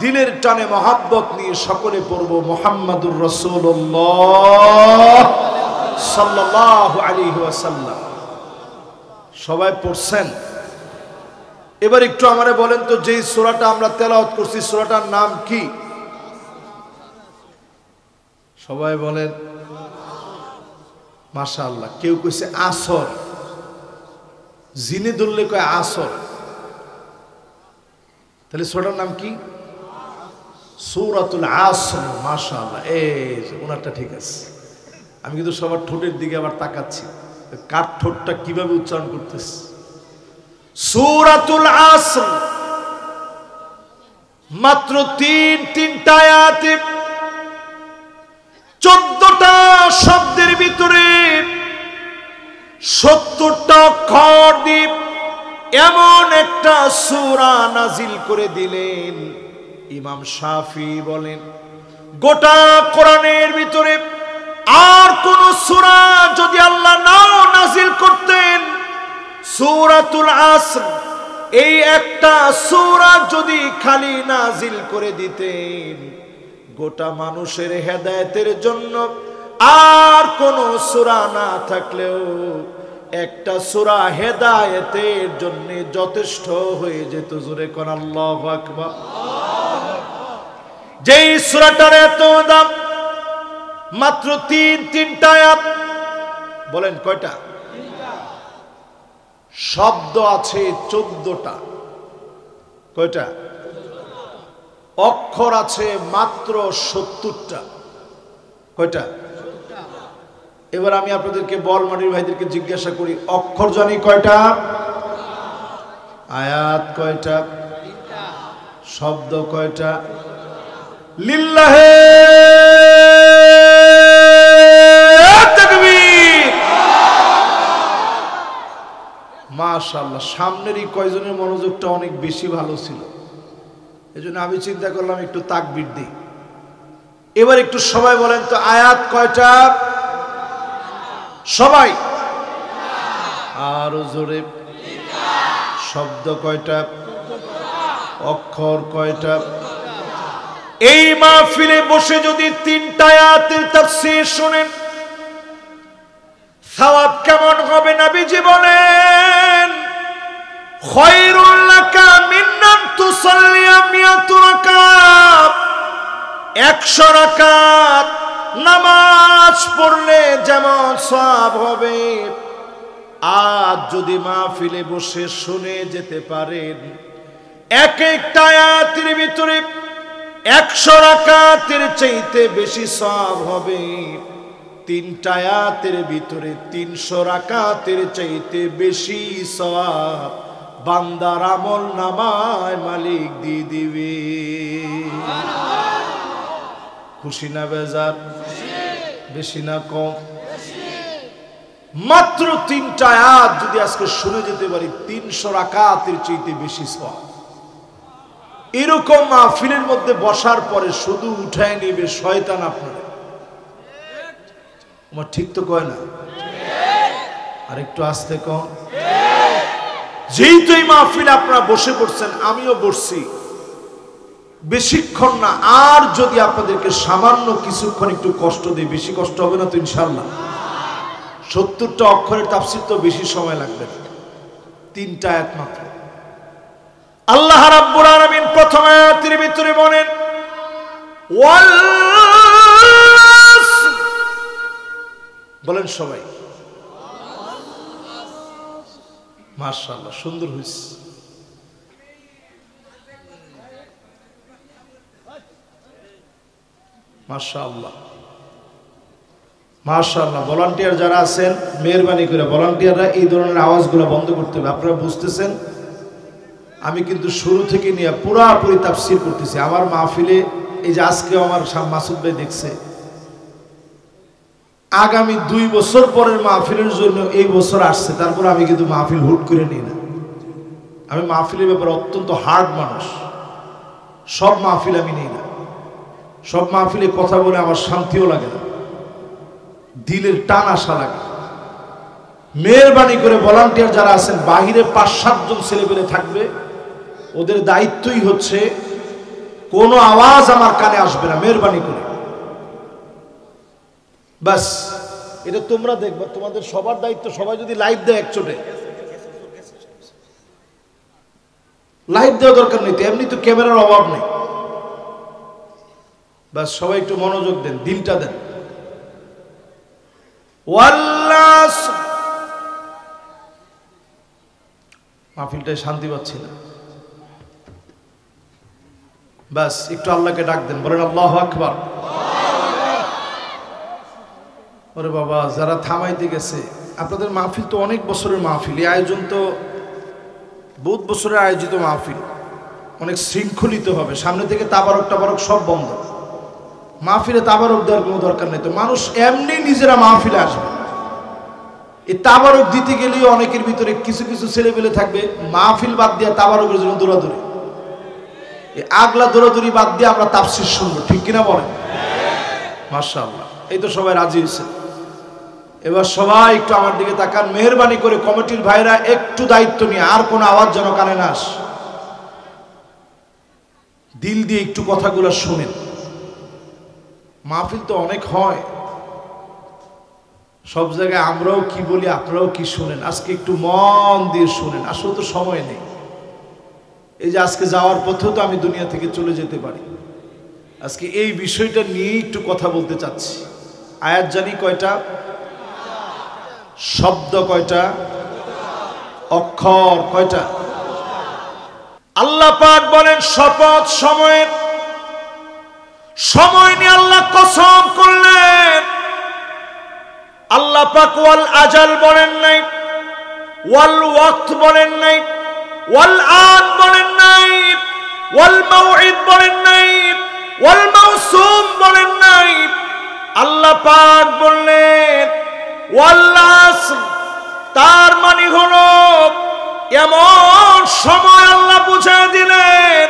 [SPEAKER 1] দিলের টানে মহাব্বত নিয়ে সকলে পড়ব মুহাম্মাদুর রাসূলুল্লাহ সাল্লাল্লাহু আলাইহি ওয়াসাল্লাম। সবাই পড়ছেন? এবার একটু আমারে বলেন তো, যেই সূরাটা আমরা তেলাওয়াত করছি সূরাটার নাম কি? সবাই বলেন মাশাআল্লাহ। কেউ কইছে আসর, জিনে ধরলে কয় আসর। তাহলে সূরাটার নাম কি? সূরাতুল আসর। মাশাআল্লাহ, এই ওনারটা ঠিক আছে। আমি কিন্তু সবার ঠোঁটের দিকে আবার তাকাচ্ছি, কার ঠোঁটটা কিভাবে উচ্চারণ করতেছে। সূরাতুল আসর, মাত্র তিনটা আয়াতে 14টা শব্দের ভিতরে 70টা অক্ষর দিয়ে এমন একটা সূরা নাজিল করে দিলেন। ইমাম শাফি বলেন, গোটা কোরআনের ভিতরে আর কোন সূরা যদি আল্লাহ নাও নাজিল করতেন, সূরাতুল আসর এই একটা সূরা যদি খালি নাজিল করে দিতেন, গোটা মানুষের হেদায়েতের জন্য আর কোন সূরা না থাকলেও একটা সূরা হেদায়েতের জন্য যথেষ্ট হয়ে যেত। জোরে কোন আল্লাহু আকবার। যেই সূরাটার এত দাম, মাত্র তিনটা আয়াত। বলেন কয়টা? শব্দ আছে 14টা। কয়টা? অক্ষর আছে মাত্র 70টা। কয়টা? এবার আমি আপনাদেরকে বলমানির ভাইদেরকে জিজ্ঞাসা করি, অক্ষর জানি কয়টা? আয়াত কয়টা? শব্দ কয়টা? লিল্লাহে তাকবীর। মাশাআল্লাহ, সামনেরই কয়জনের মনোযোগটা অনেক বেশি ভালো ছিল, এজন্য আমি চিন্তা করলাম একটু তাকবীর দিই। এবার একটু সবাই বলেন তো, আয়াত কয়টা? সবাই আরো জোরে। শব্দ কয়টা? অক্ষর কয়টা? এই মাহফিলে বসে যদি 3টা আয়াতের তাফসীর শুনেন, সওয়াব কেমন হবে? নবীজি বলেন, খায়রুল লাকা মিন আন তুসাল্লিয়া মিয়াত রাকাত। 100 রাকাত নামাজ পড়লে যেমন সওয়াব হবে, আজ যদি মাহফিলে বসে শুনে যেতে পারেন, এক একটা আয়াতের ভিতরে 100 রাকাতের চাইতে বেশি সওয়াব হবে। 3টা আয়াতের ভিতরে 300 রাকাতের চাইতে বেশি সওয়াব বান্দার আমল নামায় মালিক দিয়ে দিবে। খুশি না বেজার? বেশি না কম? মাত্র 3টা আয়াত যদি আজকে শুনে যেতে পারি, 300 রাকাতের চাইতে বেশি সওয়াব। এরকম মাহফিলের মধ্যে বসার পরে শুধু উঠায় নেবে শয়তান আপনাদের। আমার ঠিক তো কয় না? আর একটু আস্তে কম। যেহেতু এই মাহফিলে আপনারা বসে পড়ছেন, আমিও বসছি, বেশিক্ষণ না, আর যদি আপনাদেরকে সামান্য কিছুক্ষণ একটু কষ্ট দেয়, বেশি কষ্ট হবে না তো ইনশাআল্লাহ? 70টা অক্ষরের তাফসীর তো বেশি সময় লাগবে না, 3টা আয়াত মাত্র। আল্লাহ রাব্বুল আলামিন প্রথম আয়াতের ভিতরে বলেন, ওয়াল আসর। বলেন সবাই মাশাআল্লাহ, সুন্দর হইছে। মাশাআল্লাহ মাশাআল্লাহ। ভলান্টিয়ার যারা আছেন, মেহেরবানি করে ভলান্টিয়াররা এই ধরনের আওয়াজগুলো বন্ধ করতে হবে। আপনারা বুঝতেছেন?
[SPEAKER 2] আমি কিন্তু শুরু থেকে নিয়ে পুরাপুরি তাফসীর করতেছি। আমার মাহফিলে এই যে আজকে আমার মাসুদ ভাই দেখছে, আগামী 2 বছর পরের মাহফিলের জন্য এই বছর আসছে, তারপর আমি কিন্তু মাহফিল হুট করে নিই না। আমি মাহফিলের ব্যাপারে অত্যন্ত হার্ড মানুষ, সব মাহফিল আমি নিই না। সব মাহফিলে কথা বলে আমার শান্তিও লাগে না, দিলের টান আসা লাগে। মেহরবানি করে ভলান্টিয়ার যারা আছেন, বাহিরে 5-7 জন ছেলেপেলে থাকবে, ওদের দায়িত্বই হচ্ছে কোনো আওয়াজ আমার কানে আসবে না, মেহরবানি করে। বাস এটা তোমরা দেখবা, তোমাদের সবার দায়িত্ব। সবাই যদি লাইভ দেয় একচোটে, লাইভ দেওয়া দরকার নেই তো, এমনি তো ক্যামেরার অভাব নেই। বাস সবাই একটু মনোযোগ দেন, দিলটা দেন। মাহফিলটায় শান্তি পাচ্ছি না, বাস একটু আল্লাহকে ডাক দেন, বলেন আল্লাহু আকবার। ওরে বাবা, যারা থামাইতে গেছে, আপনাদের মাহফিল তো অনেক বছরের মাহফিল, এই আয়োজন তো বহুত বছরের আয়োজিত মাহফিল, অনেক শৃঙ্খলিত হবে। সামনে থেকে তাবারক টাবারক সব বন্ধ, মাহফিলে তাবারক দেওয়ার কোনো দরকার নেই তো। মানুষ এমনি নিজেরা মাহফিলে আসবে। এই তাবারক দিতে গেলেও অনেকের ভিতরে কিছু কিছু ছেলেপেলে থাকবে মাহফিল বাদ দিয়ে তাবারকের জন্য দৌড়াদৌড়ি। এই আগলা দৌড়াদৌড়ি বাদ দিয়ে আমরা তাফসীর শুনবো, ঠিক কিনা বলেন? মাশাআল্লাহ, এই তো সবাই রাজি হয়েছে। এবার সবাই একটু আমার দিকে তাকান, মেহরবানি করে কমিটির ভাইরা একটু দায়িত্ব নিয়ে, আর কোনো আওয়াজ যেন কানে না আসে। দিল দিয়ে একটু কথাগুলো শুনেন। মাহফিল তো অনেক হয়, সব জায়গায় আমরাও কি বলি, আপনারাও কি শুনেন। আজকে একটু মন দিয়ে শুনেন, আসলে তো সময় নেই। এই যে আজকে যাওয়ার পথেও তো আমি দুনিয়া থেকে চলে যেতে পারি। আজকে এই বিষয়টা নিয়ে একটু কথা বলতে চাচ্ছি। আয়াত জানি কয়টা? শব্দ কয়টা? অক্ষর কয়টা?
[SPEAKER 1] আল্লাহ পাক বলেন শপথ, সময়ের সময় নিয়ে আল্লাহ কসম করলেন। আল্লাহ পাক ওয়াল আজাল বলেন নাই, ওয়াল ওয়াক্ত বলেন নাই, ওয়াল আন বলেন নাই, ওয়াল মাউইদ বলেন নাই, ওয়াল মাউসুম বলেন নাই। আল্লাহ পাক বললেন ওয়াল আসর, তার মানে হলো এমন সময় আল্লাহ বুঝিয়ে দিলেন,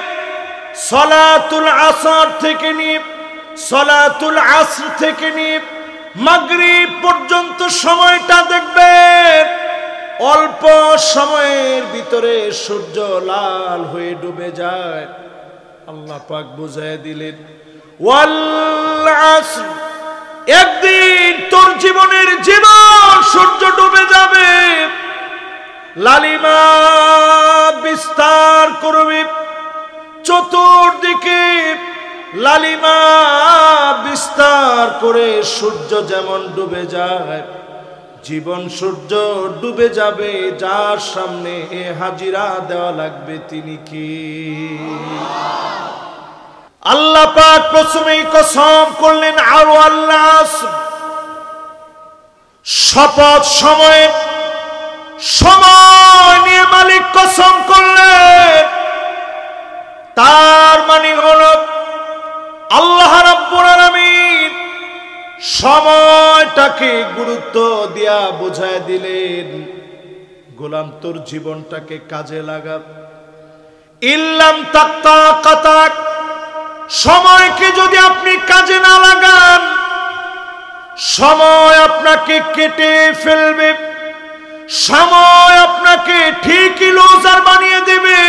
[SPEAKER 1] সলাতুল আসর থেকে নিয়ে সলাতুল আসর থেকে নিয়ে মাগরিব পর্যন্ত সময়টা দেখবেন, অল্প সময়ের ভিতরে সূর্য লাল হয়ে ডুবে যায়। আল্লাহ পাক বুঝিয়ে দিলেন ওয়াল আসর, একদিন তোর জীবনের জীবন সূর্য ডুবে যাবে, লালিমা বিস্তার করবে, চতুর্দিকে লালিমা বিস্তার করে সূর্য যেমন ডুবে যায়, জীবন সূর্য ডুবে যাবে। যার সামনে হাজিরা দেওয়া লাগবে তিনি কি? আল্লাহ পাক প্রথমেই কসম করলেন আর আল্লাহ আসর, শপথ সময়ের সময় নিয়ে মালিক কসম করলেন। তার মানে হলো আল্লাহ রাব্বুল আলামিন সময়টাকে গুরুত্ব দিয়া বুঝায় দিলেন, গোলাম তোর জীবনটাকে কাজে লাগা। ইল্লাম তাক্তা কাতাক, সময়কে যদি আপনি কাজে না লাগান, সময় আপনাকে কেটে ফেলবে, সময় আপনাকে ঠিকই লুজার বানিয়ে দেবে।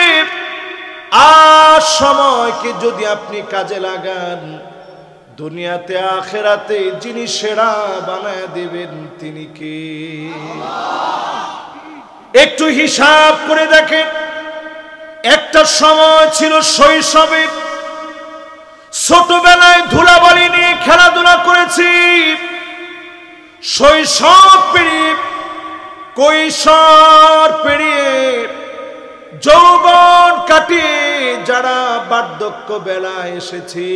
[SPEAKER 1] আর সময়কে যদি আপনি কাজে লাগান, দুনিয়াতে আখেরাতে যিনি সেরা বানায় দেবেন তিনি কে? একটু হিসাব করে দেখেন, একটা সময় ছিল শৈশবের, ছোটবেলায় ধুলাবালি নিয়ে খেলাধুলা করেছি, শৈশব পেরিয়ে কৈশোর পেরিয়ে যৌবন কাটিয়ে যারা বার্ধক্য বেলায় এসেছি,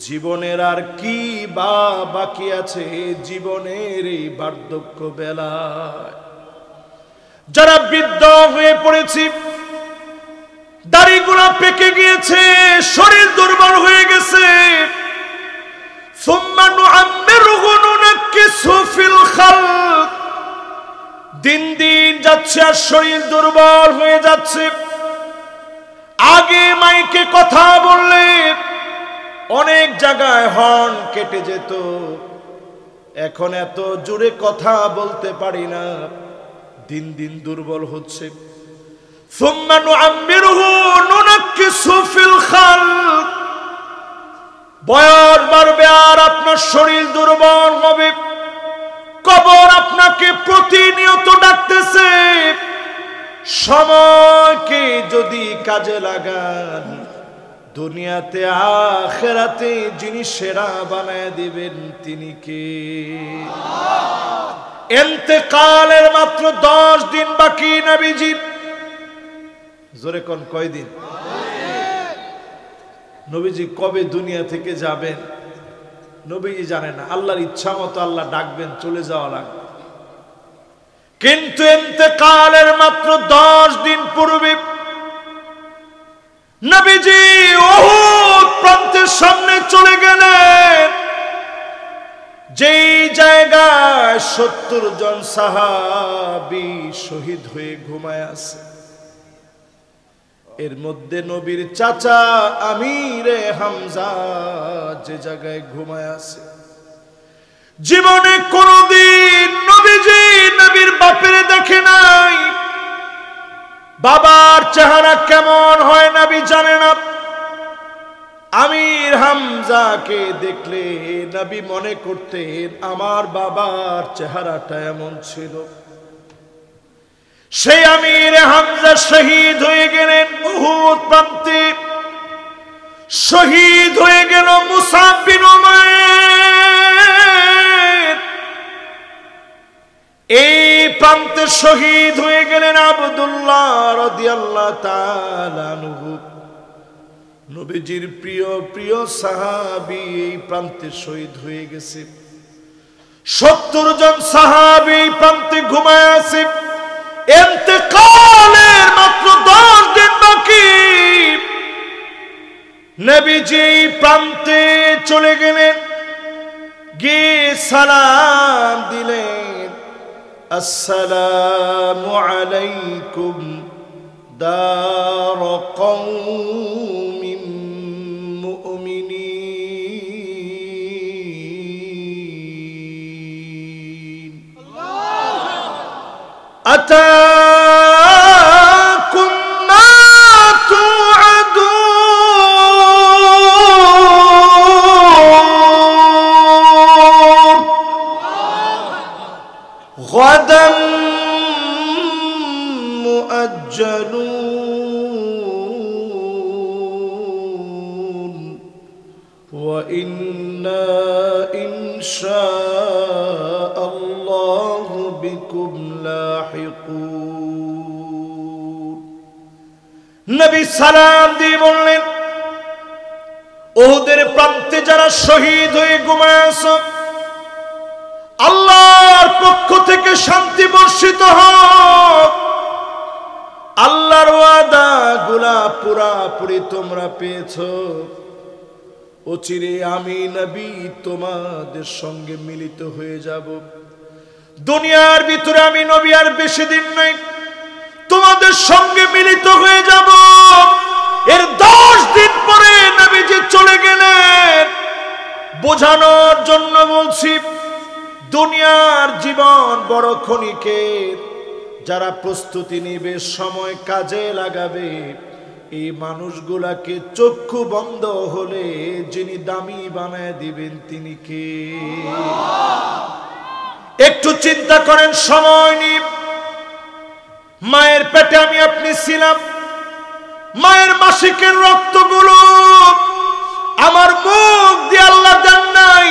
[SPEAKER 1] জীবনের আর কি বা বাকি আছে জীবনের এই বার্ধক্য বেলায়? যারা বৃদ্ধ হয়ে পড়েছি, দাড়িগুলো পেকে গিয়েছে, শরীর দুর্বল হয়ে গেছে। সুম্মা নুআম্মিরুহু নুনাক্কিসহু ফিল খালক, দিন দিন যাচ্ছে আর শরীর দুর্বল হয়ে যাচ্ছে। আগে মাইকে কথা বললে অনেক জায়গায় হর্ন কেটে যেত, এখন এত জোরে কথা বলতে পারি না, দিন দিন দুর্বল হচ্ছে। সুম্মা নুআম্মিরুহু নুনাক্কিসহু ফিল খালক, বয়স বাড়বে আর আপনার শরীর দুর্বল হবে। কবর আপনাকে প্রতিনিয়ত ডাকতেছে। সময়কে যদি কাজে লাগান, দুনিয়াতে আখিরাতে যিনি সেরা বানায় দিবেন তিনি কে? ইন্তেকালের মাত্র 10 দিন বাকি নবীজি। জোরে কোন কয়দিন? নবীজি কবে দুনিয়া থেকে যাবেন নবীজি জানেন না। আল্লাহর ইচ্ছা মতো আল্লাহ ডাকবেন, চলে যাওয়া লাগবে। কিন্তু ইন্তেকালের মাত্র 10 দিন পূর্বে নবীজি উহুদ প্রান্তের সামনে চলে গেলেন, যেই জায়গায় 70 জন সাহাবী শহীদ হয়ে ঘুমায় আছে। এর মধ্যে নবীর চাচা আমিরে হামজা যে জায়গায় ঘুমায় আছে। জীবনে কোনদিন নবীজি নবীর বাপের দেখে নাই। বাবার চেহারা কেমন হয় নবী জানে না। আমির হামজাকে দেখলে নবী মনে করতেন আমার বাবার চেহারাটা এমন ছিল। সেই আমির হামজা শহীদ হয়ে গেলেন উহুদ প্রান্তে। শহীদ হয়ে গেল মুসাব বিন উমাইর। এই প্রান্তে শহীদ হয়ে গেলেন আব্দুল্লাহ রাদিয়াল্লাহু তাআলা আনহু। নবীজির প্রিয় প্রিয় সাহাবী এই প্রান্তে শহীদ হয়ে গেছে। 70 জন সাহাবী এই প্রান্তে ঘুমায় আছে। ইন্তেকালের মাত্র 10 দিন বাকি। নবীজি প্রান্তে চলে গেলেন, গিয়ে সালাম দিলেন, আসসালামু আলাইকুম দার কওমিন মুমিনিন। আতাকুম মা তুআদুন গাদান মুআজ্জালুন ওয়া ইন্না ইনশাআল্লাহু বিকুম লাহিকুন। নবী সালাম দিয়ে বললেন, উহুদের প্রান্তে যারা শহীদ হয়ে ঘুমায় আছো, আল্লাহর পক্ষ থেকে শান্তি বর্ষিত হোক। আল্লাহর ওয়াদা গুলা পুরাপুরি তোমরা পেয়েছো। অচিরে আমি নবী তোমাদের সঙ্গে মিলিত হয়ে যাব। দুনিয়ার ভিতরে আমি নবী আর বেশি দিন নাই, তোমাদের সঙ্গে মিলিত হয়ে যাব। এর 10 দিন পরে নবীজি চলে গেলেন। বোঝানোর জন্য বলছি, দুনিয়ার জীবন বড় ক্ষণিকের। যারা প্রস্তুতি নেবে, সময় কাজে লাগাবে, এই মানুষগুলাকে চক্ষু বন্ধ হলে যিনি দামি বানায় দিবেন তিনি কে? একটু চিন্তা করেন। সময় নিয়ে মায়ের পেটে আমি আপনি ছিলাম। মায়ের মাসিকের রক্তগুলো আমার মুখ দিয়ে আল্লাহ দেন নাই।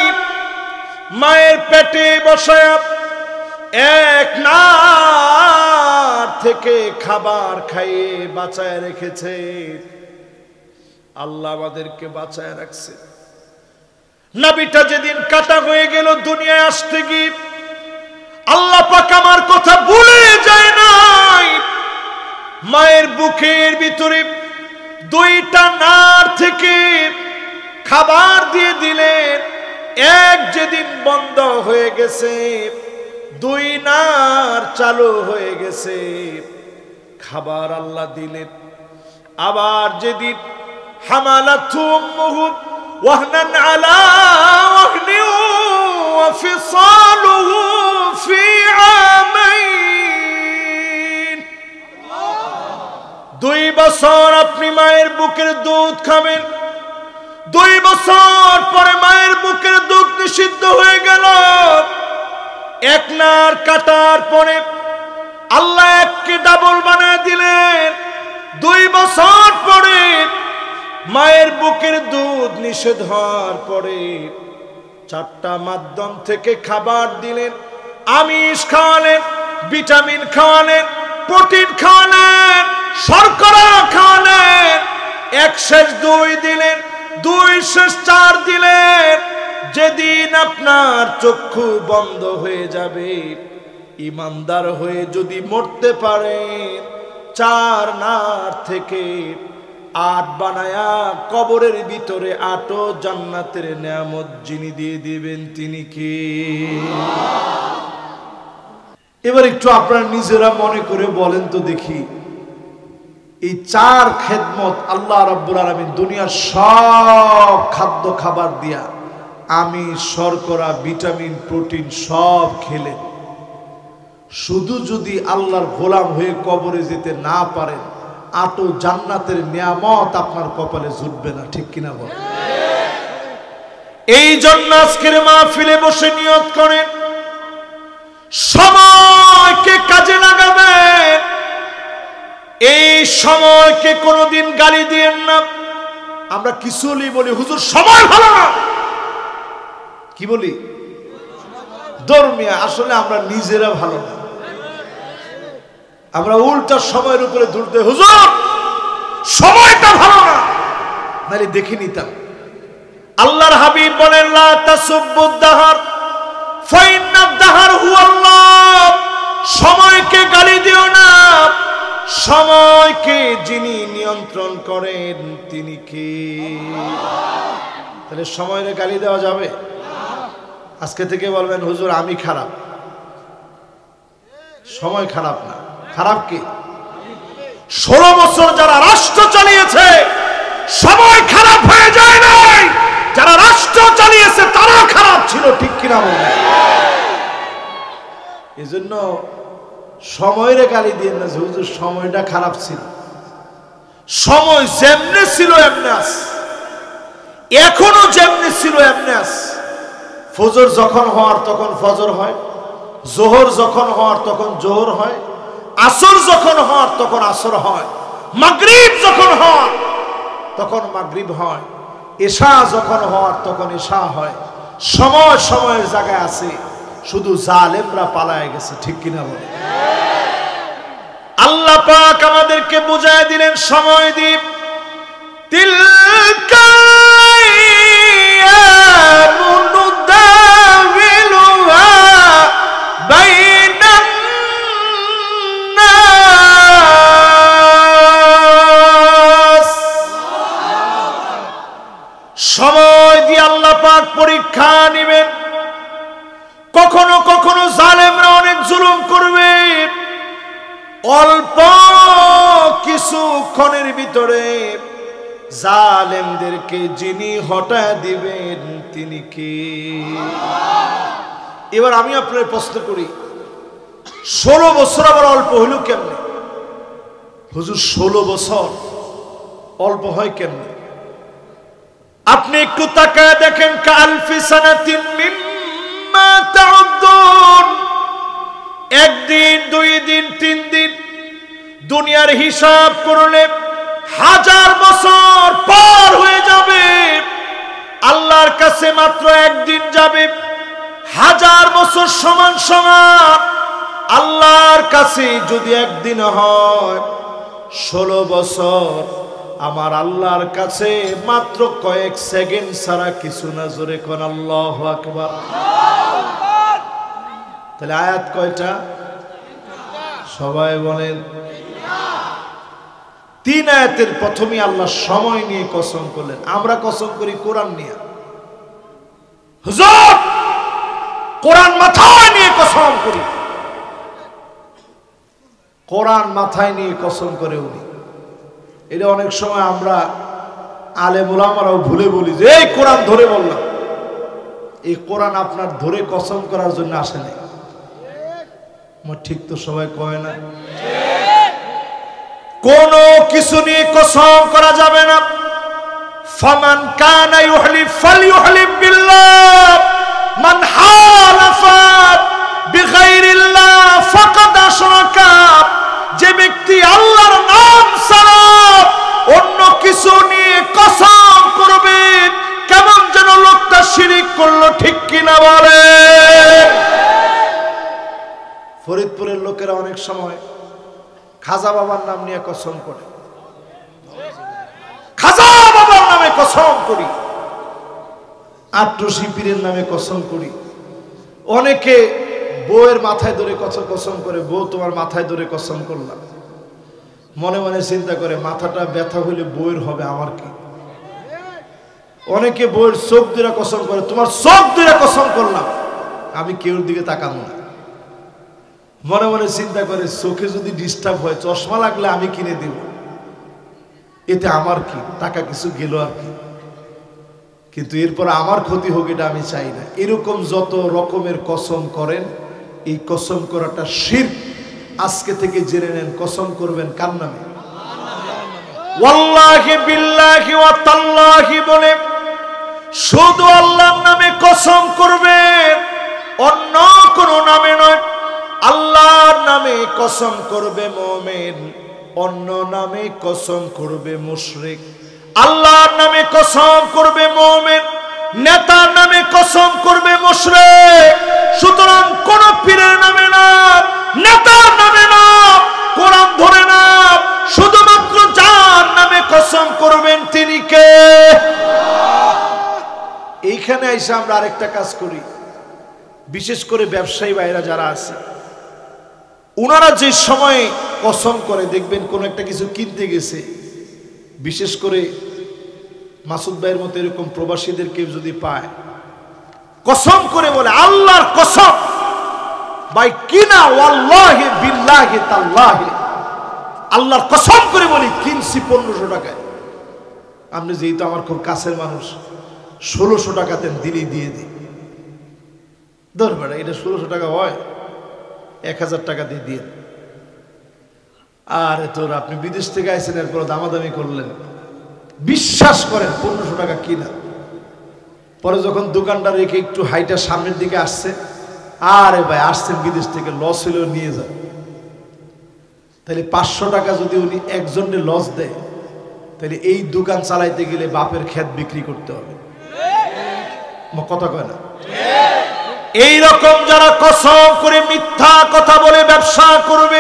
[SPEAKER 1] মায়ের পেটে বসায় এক নার থেকে খাবার খাইয়ে বাঁচায় রেখেছে। আল্লাহ আমাদেরকে বাঁচায় রাখছে। নবীটা যেদিন কাটা হয়ে গেল দুনিয়ায় আসতে গিয়ে, আল্লাহ পাক আমার কথা ভুলে যায় নাই। মায়ের বুকের ভিতরে দুইটা নার থেকে খাবার দিয়ে দিলেন। এক যেদিন বন্ধ হয়ে গেছে, দুই নার চালু হয়ে গেছে, খাবার আল্লাহ দিলেন। আবার যেদিন হামালাতহু উম্মুহু ওয়াহনান আলা ওয়াহনি ওয়া ফিসালুহু ফি আমাইন, 2 বছর আপনি মায়ের বুকের দুধ খাবেন। 2 বছর পরে মায়ের বুকের দুধ নিষিদ্ধ হয়ে গেল। এক নার কাটার পরে আল্লাহ এককে ডাবল বানায় দিলেন। 2 বছর পরে মায়ের বুকের দুধ নিষেধ হওয়ার পরে 4টা মাধ্যম থেকে খাবার দিলেন। আমিষ খাওয়ালেন, ভিটামিন খাওয়ালেন, প্রোটিন খাওয়ালেন, শর্করা খাওয়ালেন। 1 শেষ 2 দিলেন, 2 শেষ 4 দিলেন। যেদিন আপনার চক্ষু বন্ধ হয়ে যাবে, ইমানদার হয়ে যদি মরতে পারেন, 4 নার থেকে 8 বানায়া কবরের ভিতরে 8ও জান্নাতের নিয়ামত যিনি দিয়ে দিবেন তিনি কে?
[SPEAKER 2] এবার একটু আপনারা নিজেরা মনে করে বলেন তো দেখি, এই 4 খেদমত আল্লাহ রাব্বুল আলামিন দুনিয়ার সব খাদ্য খাবার দিয়া, আমি শর্করা, ভিটামিন, প্রোটিন সব খেলেন, শুধু যদি আল্লাহর গোলাম হয়ে কবরে যেতে না পারেন, 8ও জান্নাতের নিয়ামত আপনার কপালে জুটবে না। ঠিক কিনা বল?
[SPEAKER 1] এই জন্য আজকের মাহফিলে বসে নিয়ত করেন, সময়কে কাজে লাগাবেন। এই সময়কে কোনোদিন গালি দিয়েন না। আমরা কিছু বলি, হুজুর সময় ভালো না, কি বলি? ধর্মিয়া, আসলে আমরা নিজেরা ভালো না। আমরা উল্টা সময়ের উপরে ধরতে, হুজুর সময়টা ভালো না, নাহলে দেখে নিতাম। আল্লাহর হাবিব বলেন, লা তাসুব্বুদ দাহার ফাইন্নাদ দাহার হুয়াল্লাহ। সময়কে গালি দিও না, সময়কে যিনি নিয়ন্ত্রণ করেন তিনি কে? তাহলে সময়ের গালি দেওয়া যাবে? আজকে থেকে বলবেন, হুজুর আমি খারাপ। সময় খারাপ না, খারাপ কি? 16 বছর যারা রাষ্ট্র চালিয়েছে, সময় খারাপ হয়ে যায় নাই। যারা রাষ্ট্র চালিয়েছে তারা খারাপ ছিল। ঠিক কিনা বলেন? এজন্য সময়ের গালি দিয়ে না যে হুজুর সময়টা খারাপ ছিল। সময় যেমনে ছিল এমনে আছে, এখনো যেমনে ছিল এমনে আছে। ফজর যখন হওয়ার তখন ফজর হয়, জোহর যখন হওয়ার তখন জোহর হয়, আসর যখন হওয়ার তখন আসর হয়, মাগরিব যখন হওয়ার তখন মাগরিব হয়, এশা যখন হওয়ার তখন এশা হয়। সময় সময়ের জায়গায় আছে, শুধু জালেমরা পালায় গেছে। ঠিক কিনা বলে? আল্লাহ পাক আমাদেরকে বুঝায় দিলেন, সময় দ্বীপ তিলকা সময় দিয়ে আল্লাহ পাক পরীক্ষা নেবেন। কখনো কখনো জালেমরা অনেক জুলুম করবে, অল্প কিছুক্ষণের ভিতরে জালেমদেরকে যিনি হটায় দিবেন তিনি কে? এবার আমি আপনার প্রশ্ন করি, 16 বছর আবার অল্প হইল কেমনে? হুজুর 16 বছর অল্প হয় কেমনে? আপনি একটু তাকায় দেখেন, কালফি সানাতিন মিম্মা তাউদ্দুন। 1 দিন, 2 দিন, 3 দিন দুনিয়ার হিসাব করলে 1000 বছর পার হয়ে যাবে। আল্লাহর কাছে মাত্র 1 দিন যাবে, 1000 বছর সমান সমান। আল্লাহর কাছে যদি 1 দিন হয়, 16 বছর আমার আল্লাহর কাছে মাত্র কয়েক সেকেন্ড ছাড়া কিছু না। জোরে কোন আল্লাহু আকবার। তাহলে আয়াত কয়টা? সবাই বলেন।
[SPEAKER 2] তিন আয়াতের প্রথমে আল্লাহ সময় নিয়ে কসম করলেন। আমরা কসম করি কোরআন নিয়ে। হুজুর কোরআন মাথায় নিয়ে কসম করি, কোরআন মাথায় নিয়ে কসম করে উনি। এটা অনেক সময় আমরা আলেম ওলামারাও ভুলে বলি যে এই কোরআন ধরে বললাম। এই কোরআন আপনার ধরে কসম করার জন্য আসে নাই। ঠিক তো সবাই কয় না?
[SPEAKER 1] কোন কিছু নিয়ে কসম করা যাবে না। ফামান কানা ইউহলিফ ফালইউহলিফ বিল্লাহ মান হালাফা বিগাইরিল্লাহ ফাকাদ আশরাকা। যে ব্যক্তি আল্লাহর নাম ছাড়া অন্য কিছু নিয়ে কসম করবে কেমন যেন লোকটা শিরক করলো, ঠিক কিনা বলে?
[SPEAKER 2] ফরিদপুরের লোকেরা অনেক সময় খাজা বাবার নাম নিয়ে কসম করে। খাজা বাবার নামে কসম করি, আট্রসি পীরের নামে কসম করি। অনেকে বউয়ের মাথায় ধরে কসম করে, বউ তোমার মাথায় ধরে কসম করলাম। মনে মনে চিন্তা করে মাথাটা ব্যথা হইলে বউয়ের হবে, আমার কি? অনেকে বউয়ের চোখ ধরে কসম করে, তোমার চোখ ধরে কসম করলাম, আমি কেউর দিকে তাকাবো না। মনে মনে চিন্তা করে চোখে যদি ডিস্টার্ব হয়, চশমা লাগলে আমি কিনে দিব, এতে আমার কি? টাকা কিছু গেল আর কি, কিন্তু এরপর আমার ক্ষতি হোক এটা আমি চাই না। এরকম যত রকমের কসম করেন, এই কসম করাটা শিরক। আজকে থেকে জেনে নেন কসম করবেন কার নামে?
[SPEAKER 1] ওয়াল্লাহি বিল্লাহি ওয়া তাল্লাহি বলে শুধু আল্লাহর নামে কসম করবে, অন্য কোন নামে নয়। আল্লাহর নামে কসম করবে মুমিন, অন্য নামে কসম করবে মুশরিক। আল্লাহর নামে কসম করবে মুমিন, নেতার নামে কসম করবে মুশরিক। সুতরাং কোন পীরের নামে না, নেতার নামে না, কোরআন ধরে না, শুধুমাত্র যার নামে কসম করবেন তিনি কে?
[SPEAKER 2] এইখানে এসে আমরা আরেকটা কাজ করি, বিশেষ করে ব্যবসায়ী ভাইরা যারা আছে, ওনারা যে সময় কসম করে দেখবেন কোন একটা কিছু কিনতে গেছে, বিশেষ করে মাসুদ ভাইয়ের মতো এরকম প্রবাসীদের কেউ যদি পায়, কসম করে বলে আল্লাহর কসম ভাই কিনা, ওয়াল্লাহি বিল্লাহি তাল্লাহি, আল্লাহর কসম করে বলি কিনছি 1500 টাকায়। আপনি যেহেতু আমার খুব কাছের মানুষ, 1600 টাকা দেন, দিলেই দিয়ে দিই। ধরবেন এটা 1600 টাকা হয়, 1000 টাকা দিয়ে দিয়ে। আর তোর আপনি বিদেশ থেকে আইছেন, এরপর দামাদামি করলেন, বিশ্বাস করেন 1500 টাকা কিনা। পরে যখন দোকানটা রেখে একটু হাইটা সামনের দিকে আসছে, আরে ভাই আসছেন বিদেশ থেকে, লস হলেও নিয়ে যান। তাহলে 500 টাকা যদি উনি একজনের লস দেয়, তাহলে এই দোকান চালাইতে গেলে বাপের ক্ষেত বিক্রি করতে হবে। কথা কয় না?
[SPEAKER 1] এই রকম যারা কসম করে মিথ্যা কথা বলে ব্যবসা করবে,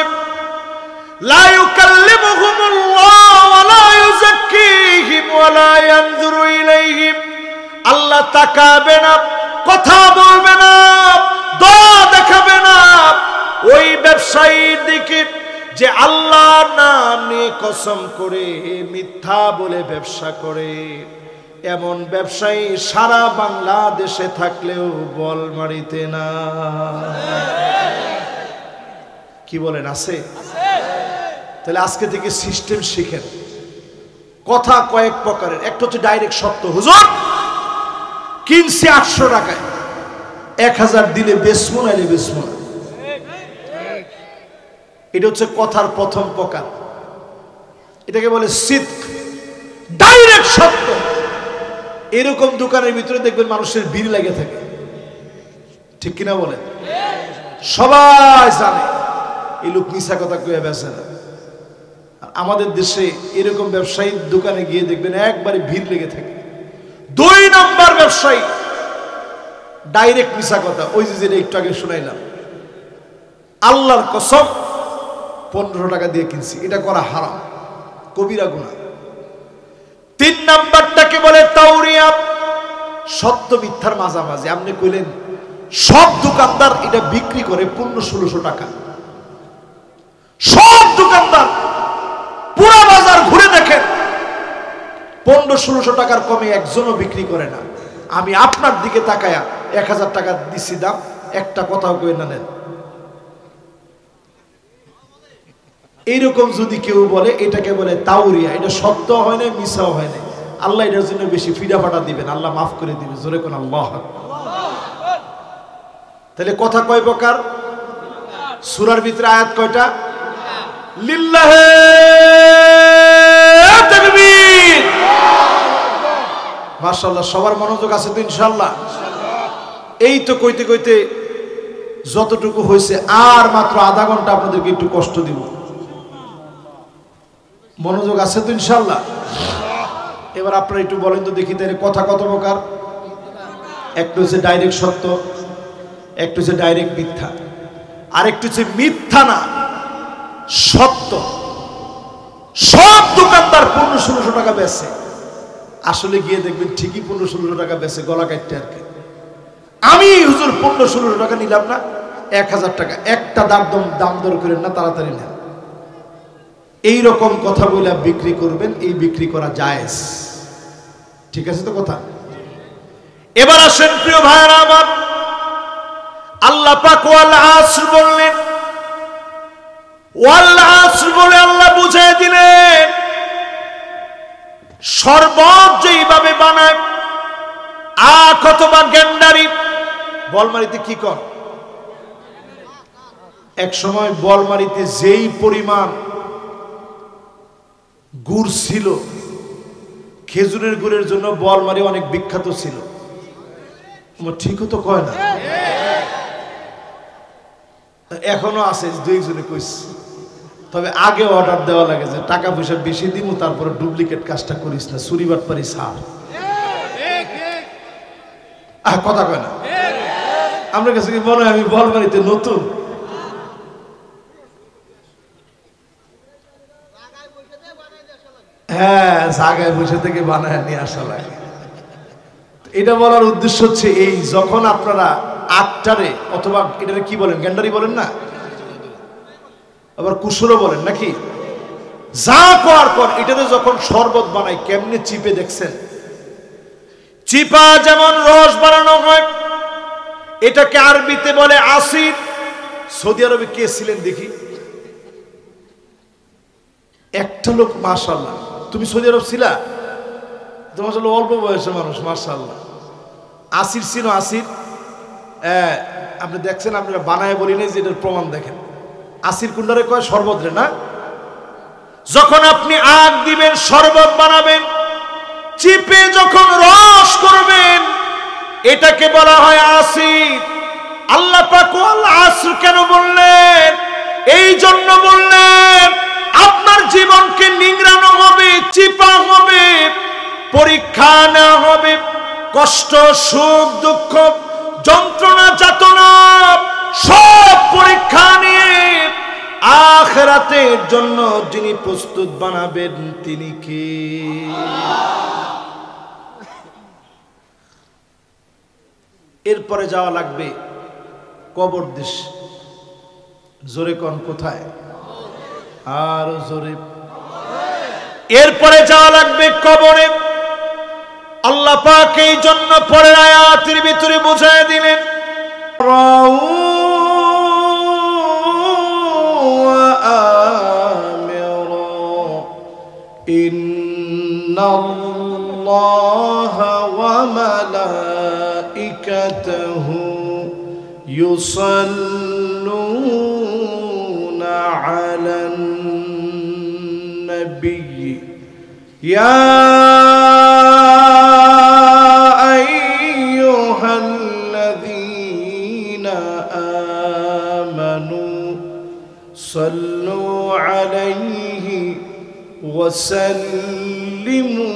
[SPEAKER 1] লা ইউকাল্লিমুহুমুল্লাহু ওয়া লা ইউযাক্কিহিম ওয়া লা ইয়ানজুরু ইলাইহিম। আল্লাহ তাকাবে না, কথা বলবে না, দয়া দেখাবে না ওই ব্যবসায়ীর দিকে যে আল্লাহর নাম নিয়ে কসম করে মিথ্যা বলে ব্যবসা করে। এমন ব্যবসায়ী সারা বাংলাদেশে থাকলেও বল মারিতে না। কি বলেন, আছে? তাহলে আজকে থেকে সিস্টেম শিখেন। কথা কয়েক প্রকারের, একটা হচ্ছে ডাইরেক্ট সত্য, হুজুর কিনছি 800 টাকায়, 1000 দিলে বেচবো নাইলে বেচবো না। এটা হচ্ছে কথার প্রথম প্রকার, এটাকে বলে সিদক, ডাইরেক্ট সত্য। এরকম দোকানের ভিতরে দেখবেন মানুষের ভিড় লেগে থাকে, ঠিক কিনা বলেন? সবাই জানে এই লোক মিছা কথা কয়ে বেচে না। আমাদের দেশে এরকম ব্যবসায়ী দোকানে গিয়ে দেখবেন একবারে ভিড় লেগে থাকে। 2 নম্বর ব্যবসায়ী ডাইরেক্ট মিছা কথা, ওই যে যেটা একটু আগে শুনাইলাম, আল্লাহর কসম 1500 টাকা দিয়ে কিনছি, এটা করা হারাম, কবিরা গুনাহ। 3 নাম্বারটাকে বলে তাওরিয়া,
[SPEAKER 2] সত্য মিথ্যার মাঝামাঝি। আপনি কইলেন সব দোকানদার এটা বিক্রি করে 1500-1600 টাকা, সব দোকানদার পুরো বাজার ঘুরে 1500-1600 টাকার কমে একজনও বিক্রি করে না। আমি আপনার দিকে তাকায়া 1000 টাকা দিছি দাম, একটা কথাও কই না নেন। এইরকম যদি কেউ বলে, এটাকে বলে তাউরিয়া। এটা সত্য হয় না, মিছাও হয় না। আল্লাহ এটার জন্য বেশি ফিডা ফাটা দিবেন, আল্লাহ মাফ করে দিবেন। জোরে কোন আল্লাহ। তাহলে কথা কয় প্রকার? সূরার ভিতরে আয়াত কয়টা? লিল্লাহে তাকবীর। মাশাআল্লাহ, সবার মনোযোগ আছে তো ইনশাআল্লাহ? এই তো কইতে কইতে যতটুকু হয়েছে, আর মাত্র আধা ঘন্টা আপনাদেরকে একটু কষ্ট দিব। মনোযোগ আছে তো ইনশাআল্লাহ? এবার আপনারা একটু বলেন তো দেখি, তাহলে কথা কত প্রকার? একটু হচ্ছে ডাইরেক্ট সত্য, একটু হচ্ছে ডাইরেক্ট মিথ্যা, আর একটু হচ্ছে মিথ্যা না সত্য। সব দোকানদার 1500-1600 টাকা বেচে, আসলে গিয়ে দেখবেন ঠিকই 1500-1600 টাকা বেচে, গলা কাটতে আর কি। আমি হুজুর 1500-1600 টাকা নিলাম না, 1000 টাকা। একটা দাম দর করেন না, তাড়াতাড়ি নেন। এইরকম কথা বলে বিক্রি করবেন, এই বিক্রি করা জায়েজ। ঠিক আছে তো কথা? এবার আসেন প্রিয় ভাইরা আমার, আল্লাহ পাক ওয়াল আসর বললেন, ওয়াল আসর বলে আল্লাহ বুঝিয়ে দিলেন শরবত যেইভাবে বানায়, আখ অথবা গেন্ডারি। বলমারিতে কি কর? এক সময় বলমারিতে যেই পরিমাণ গুড় ছিল, খেজুরের গুড়ের জন্য বলমারি অনেক বিখ্যাত ছিল। ঠিক তো কয় না? এখনো আছে, দুইজনে কইছে। তবে আগে অর্ডার দেওয়া লাগে যে টাকা পয়সা বেশি দিব, তারপরে ডুপ্লিকেট কাজটা করিস না, চুরি বাটপারি ছাড়। কথা কয় না? আপনার কাছে কি মনে হয় আমি বলমারিতে নতুন? হ্যাঁ, জায়গায় বসে থেকে বানায় নিয়ে আসা লাগে। এটা বলার উদ্দেশ্য হচ্ছে এই, যখন আপনারা আটটারে অথবা এটারে কি বলেন, গ্যান্ডারি বলেন না, আবার কুসুরও বলেন নাকি, যা করার পর এটাতে যখন শরবত বানায়, কেমনে চিপে দেখছেন? চিপা যেমন রস বানানো হয়, এটাকে আরবিতে বলে আসির। সৌদি আরবে কে ছিলেন দেখি? একটা লোক। মাশাআল্লাহ, তুমি সৌদি আরব ছিলা? তোমার আসলে অল্প বয়সের মানুষ, মাশাআল্লাহ। আসির চিনো? আসির আপনি দেখছেন, আপনারা বানায় বলি নাই যে এটার প্রমাণ দেখেন। আসির কুন্ডারে কয় শরবত রে না। যখন আপনি আগ দিবেন, শরবত বানাবেন, চিপে যখন রস করবেন, এটাকে বলা হয় আসির। আল্লাহ পাক ওয়াল আসর কেন বললেন? এই জন্য বললেন আপনার জীবনকে নিংড়ানো হবে, চিপা হবে, পরীক্ষা নেওয়া হবে, কষ্ট, সুখ, দুঃখ, যন্ত্রণা, যাতনা সব পরীক্ষা নিয়ে আখিরাতের জন্য যিনি প্রস্তুত বানাবেন তিনি কে? এরপরে যাওয়া লাগবে কবর দেশ। জোরে কোন কোথায়? আর জোরে। এরপরে যাওয়া লাগবে কবরে। আল্লাহ পাক এই জন্য পরের আয়াতের ভিতরে বুঝায় দিলেন, ইন্নাল্লাহা ওয়া মালাইকাতাহু ইউসাল্লুনা আলান নবী ইয়া আইয়ুহাল্লাযীনা আমানু সাল্লু আলাইহি ওয়া সাল্লিমু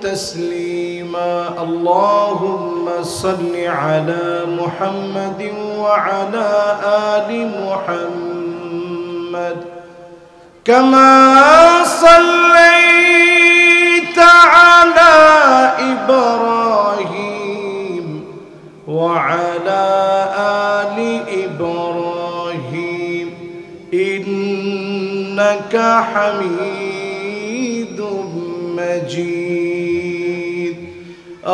[SPEAKER 2] তাসলিমা। আল্লাহুম্মা সাল্লি আলা মুহাম্মাদিন ওয়া আলা আলি মুহাম্মাদ কামা সাল্লাইতা আলা ইব্রাহিম ওয়া আলা আলি ইব্রাহিম ইন্নাকা হামিদুম مجيد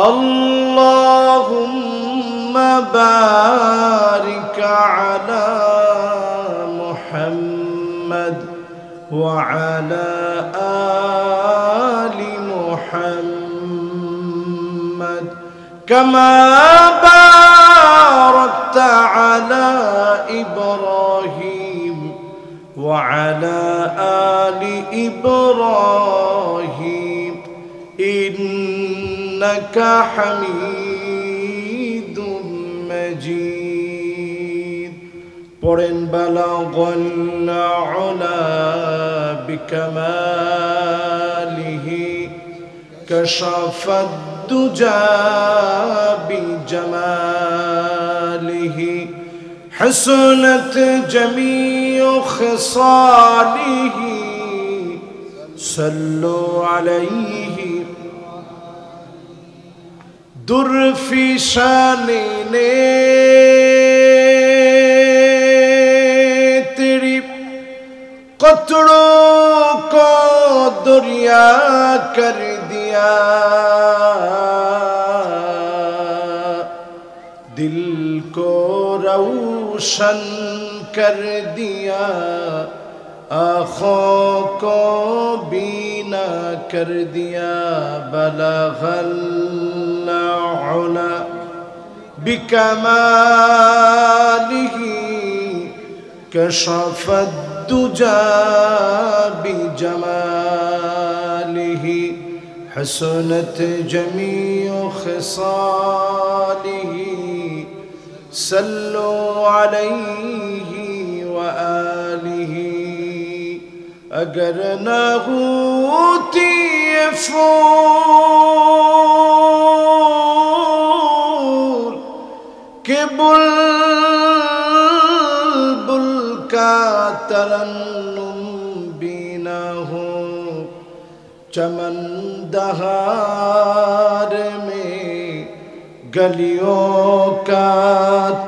[SPEAKER 2] اللهم بارك على محمد وعلى آل محمد كما باركت على إبراهيم وعلى آل إبراهيم إنك حميد مجيد পড়েন বালাগল উলা বিকামালিহি কাশাফাদ দুজা বিজামালিহি حسنت جميع خصاله صلوا عليه در في شان तेरी कतरों को दरिया कर दिया दिल को रोशन कर दिया आँखों को बीना कर दिया बलगल उला बिकमालिही कशफ الدجى بجماله حسنت جميع خصاله صلوا عليه وآله اگر نہ ہوتی پھول کہ بلبل کا ترنم بھی نہ ہو چمن دہار میں گلیوں کا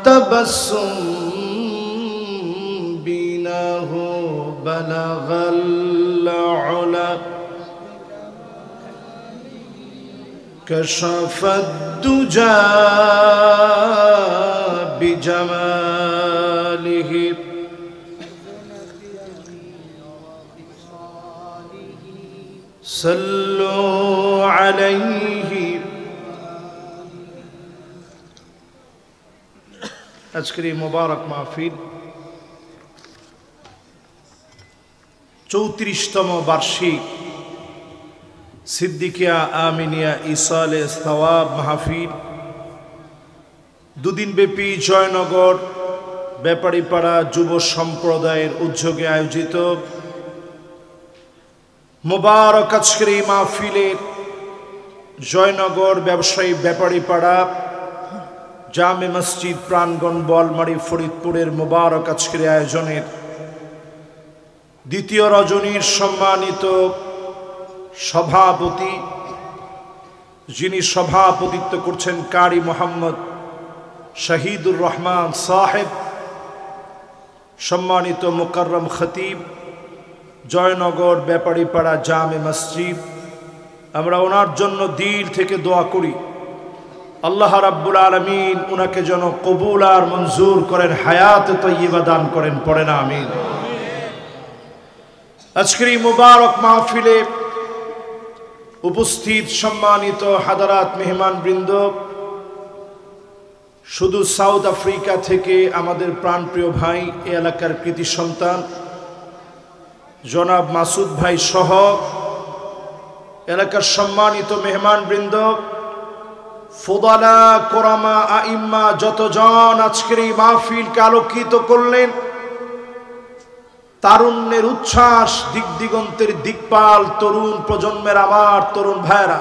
[SPEAKER 2] تبسم بھی نہ ہو بلغ العلا کشف الدجى بجماله صلوا عليه আজকের এই মোবারক মাহফিল 34তম বার্ষিক সিদ্দিকিয়া আমিনিয়া ইসালে সওয়াব মাহফিল দুদিন ব্যাপী জয়নগর ব্যাপারীপাড়া যুব সম্প্রদায়ের উদ্যোগে আয়োজিত মোবারক আজকের এই মাহফিলের জয়নগর ব্যবসায়ী ব্যাপারীপাড়া জামে মসজিদ প্রাঙ্গণ বলমারি ফরিদপুরের মোবারক আজকের আয়োজনের দ্বিতীয় রজনীর সম্মানিত সভাপতি, যিনি সভাপতিত্ব করছেন কারি মোহাম্মদ শহীদুর রহমান সাহেব, সম্মানিত মুকাররম খতিব জয়নগর ব্যাপারীপাড়া জামে মসজিদ, আমরা ওনার জন্য দিল থেকে দোয়া করি আল্লাহ রাব্বুল আলামিন উনাকে যেন কবুল আর মঞ্জুর করেন, হায়াত তয়্যিবা দান করেন, পড়েন আমিন। আজকের এই মুবারক মাহফিলে উপস্থিত সম্মানিত হাদারাত মেহমানবৃন্দ, শুধু সাউথ আফ্রিকা থেকে আমাদের প্রাণপ্রিয় ভাই, এ এলাকার কৃতি সন্তান জনাব মাসুদ ভাই সহ এলাকার সম্মানিত মেহমানবৃন্দ, ফুদালা কোরামা আইম্মা যতজন আজকের এই মাহফিলকে আলোকিত করলেন, তারুণ্যের উচ্ছ্বাস, দিক দিগন্তের দিকপাল তরুণ প্রজন্মের আমার তরুণ ভাইরা,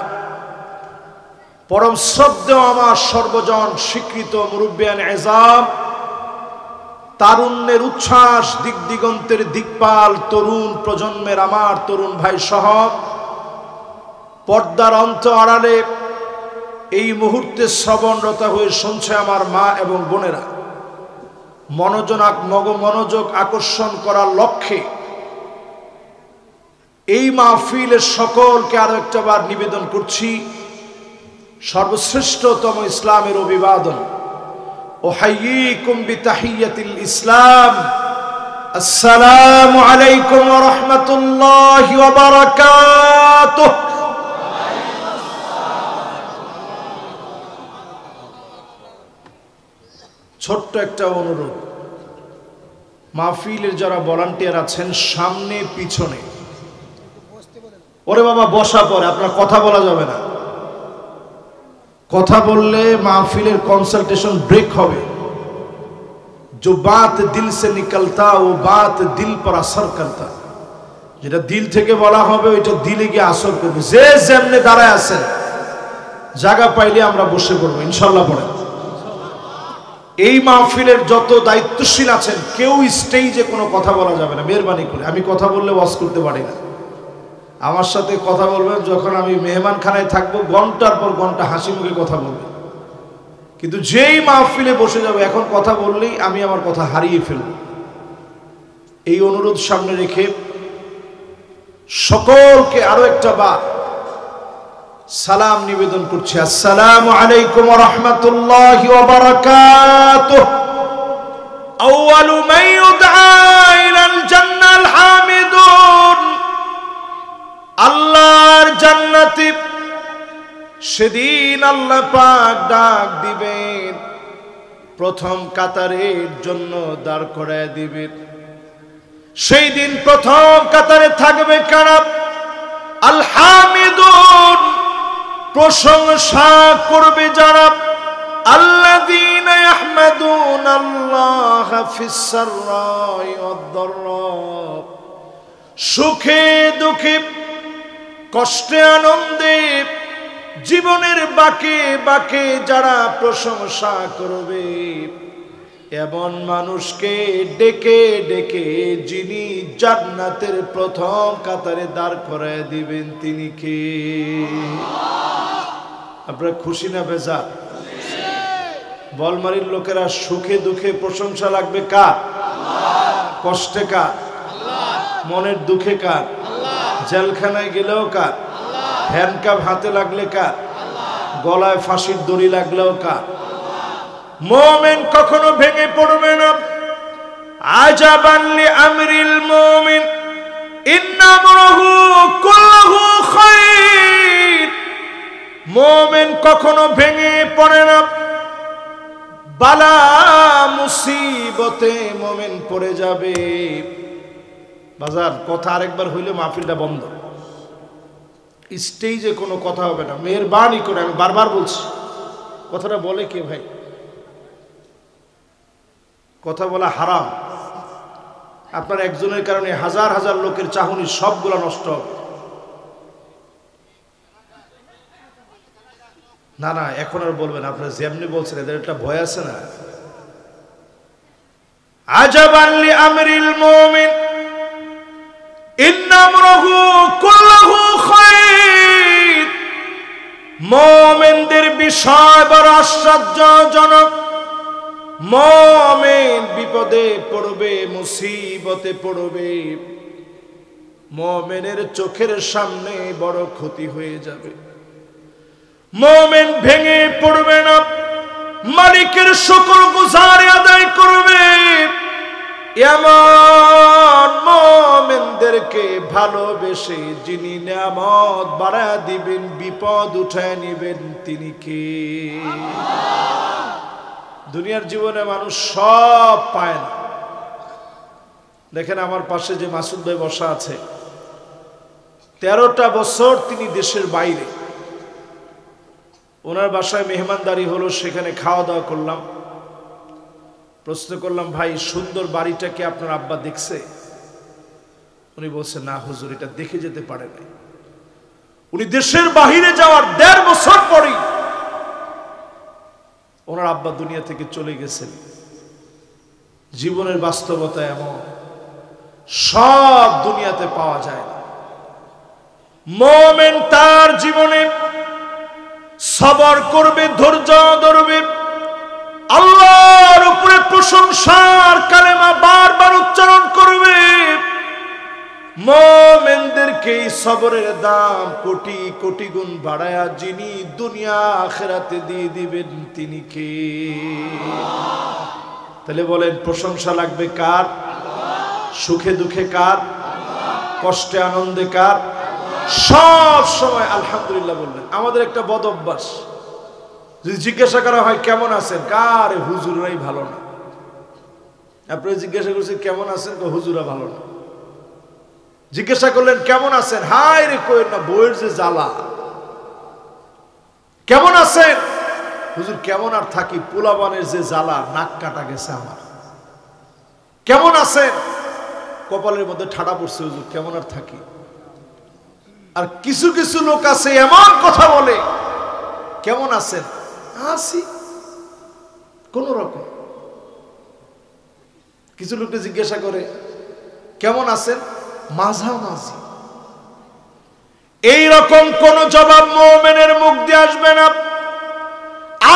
[SPEAKER 2] পরম শ্রদ্ধেয় আমার সর্বজন স্বীকৃত মুরব্বিয়ান এজাম, তারুণ্যের উচ্ছ্বাস, দিক দিগন্তের দিকপাল তরুণ প্রজন্মের আমার তরুণ ভাই সহ পর্দার অন্ত আড়ালে এই মুহূর্তে শ্রবণরতা হয়ে শুনছে আমার মা এবং বোনেরা, মনোযোগ আকর্ষণ করার লক্ষ্যে এই মাহফিলের সকলকে আরো একটা বার নিবেদন করছি সর্বশ্রেষ্ঠতম ইসলামের অভিবাদন। উহাইয়িকুম বিতাহিয়াতিল ইসলাম, আসসালামু আলাইকুম ওয়া রাহমাতুল্লাহি ওয়া বারাকাতুহু। ছোট্ট একটা অনুরোধ, মাহফিলের যারা ভলান্টিয়ার আছেন সামনে পিছনে, ওরে বাবা বসা পরে আপনার কথা বলা যাবে না। কথা বললে মাহফিলের কনসালটেশন ব্রেক হবে। जो बात दिल से निकलता वो बात दिल पर असर करता। যেটা দিল থেকে বলা হবে ওইটা দিলে গিয়ে আসর করবে। যে যেমনে দাঁড়ায় আছেন জায়গা পাইলে আমরা বসে পড়বো ইনশাল্লাহ। পড়ে এই মাহফিলের যত দায়িত্বশীল আছেন কেউ স্টেজে কোনো কথা বলা যাবে না, মেহরবানি করে। আমি কথা বললে ওয়াজ করতে পারি না। আমার সাথে কথা বলবেন যখন আমি মেহমানখানায় থাকবো, ঘন্টার পর ঘন্টা হাসি মুখে কথা বলবো। কিন্তু যেই মাহফিলে বসে যাবে এখন কথা বললেই আমি আমার কথা হারিয়ে ফেলব। এই অনুরোধ সামনে রেখে সকলকে আরো একটা বার সালাম নিবেদন করছি। আসসালামু আলাইকুম ওয়া রাহমাতুল্লাহি ওয়া বারাকাতুহু। আউয়ালু মান ইউদআ ইলাল জান্নাল হামিদুন। আল্লাহর জান্নাতে সেদিন আল্লাহ পাক ডাক দিবেন, প্রথম কাতারের জন্য দাঁড় করায় দিবেন। সেই দিন প্রথম কাতারে থাকবে কারা? আল হামিদুন, প্রশংসা করবে যারা। আল্লাযীনা ইয়াহমাদুনাল্লাহা ফিস সাররাই ওয়াদ দাররা, সুখে দুঃখে কষ্টে আনন্দে জীবনের বাঁকে বাঁকে যারা প্রশংসা করবে, এমন মানুষকে ডেকে ডেকে যিনি জান্নাতের প্রথম কাতারে দাঁড় করায় দিবেন তিনি কে? আপনারা খুশি না বেজার? বলমারির লোকেরা সুখে দুঃখে প্রশংসা লাগবে কার? কষ্টে কার? মনের দুঃখে কার? জেলখানায় গেলেও কার? হ্যান্ডকাপ হাতে লাগলে কার? গলায় ফাঁসির দড়ি লাগলেও কার? মুমিন কখনো ভেঙে পড়বে না। আজাবান লিআমরিল মুমিন ইন্নামরহু কুল্লুহু খায়র। মুমিন কখনো ভেঙে পড়ে না। বালা মুসিবতে মুমিন পড়ে যাবে। বাজার কথা আরেকবার হইলে মাহফিলটা বন্ধ। স্টেজে কোনো কথা হবে না, মেহরবানি করে। আমি বারবার বলছি, কথাটা বলে কে ভাই? কথা বলা হারাম। আপনার একজনের কারণে হাজার হাজার লোকের চাহনি সবগুলো নষ্ট হবে। না না, এখন আর বলবেন। আপনার যেমনি বলছেন এদের একটা ভয় আছে না? আজাবান লিআমরিল মুমিন ইন্নামরহু কুল্লুহু খায়র। মুমিনদের বিষয় বড় আশ্চর্যজনক। মুমিন বিপদে পড়বে, মুসিবতে পড়বে, মুমিনের চোখের সামনে বড় ক্ষতি হয়ে যাবে। মুমিন ভেঙে পড়বে না, মালিকের শুকরগুজারি আদায় করবে। এমন মুমিনদেরকে ভালোবেসে যিনি নিয়ামত বাড়ায় দিবেন, বিপদ উঠায় নিবেন তিনি কে? দুনিয়ার জীবনে মানুষ সব পায় না। দেখেন আমার পাশে যে মাসুদ ভাই বসা আছে, 13টা বছর তিনি দেশের বাইরে। ওনার বাসায় মেহমানদারি হলো, সেখানে খাওয়া দাওয়া করলাম। প্রশ্ন করলাম, ভাই সুন্দর বাড়িটা কি আপনার আব্বা দেখছে? উনি বলছে, না হুজুর, এটা দেখে যেতে পারে না। উনি দেশের বাহিরে যাওয়ার 1.5 বছর পরেই ওনার আব্বা দুনিয়া থেকে চলে গেছেন। জীবনের বাস্তবতা এমন, সব দুনিয়াতে পাওয়া যায় না। মুমিন তার জীবনে সবর করবে, ধৈর্য ধরবে, আল্লাহর উপরে প্রশংসার কালেমা বারবার উচ্চারণ করবে। মুমিনদেরকে
[SPEAKER 1] থেকে এই সবরের দাম কোটি কোটি গুণ বাড়ায়া যিনি দুনিয়া আখিরাতে দিয়ে দিবেন তিনি কে? তাহলে বলেন প্রশংসা লাগবে কার? সুখে দুঃখে কার? কষ্টে আনন্দে কার? সব সময় আলহামদুলিল্লাহ বলবেন। আমাদের একটা বদ অভ্যাস, যদি জিজ্ঞাসা করা হয় কেমন আছেন, কার হুজুরাই ভালো না। আপনি জিজ্ঞাসা করছেন কেমন আছেন, হুজুরা ভালো না। জিজ্ঞাসা করলেন কেমন আছেন, হায় রে কইেন না, বইয়ের যে জ্বালা। কেমন আছেন হুজুর, কেমন আর থাকি, পোলাবানের যে জ্বালা, নাক কাটা গেছে আমার। কেমন আছেন, কপালের মধ্যে ঠাডা পড়ছে হুজুর, কেমন আর থাকি। আর কিছু কিছু লোক আছে এমন কথা বলে, কেমন আছেন, আছি কোন রকম। কিছু লোককে জিজ্ঞাসা করে কেমন আছেন, মাঝামাঝি। এই রকম কোন জবাব মুমিনের মুখ দিয়ে আসবে না।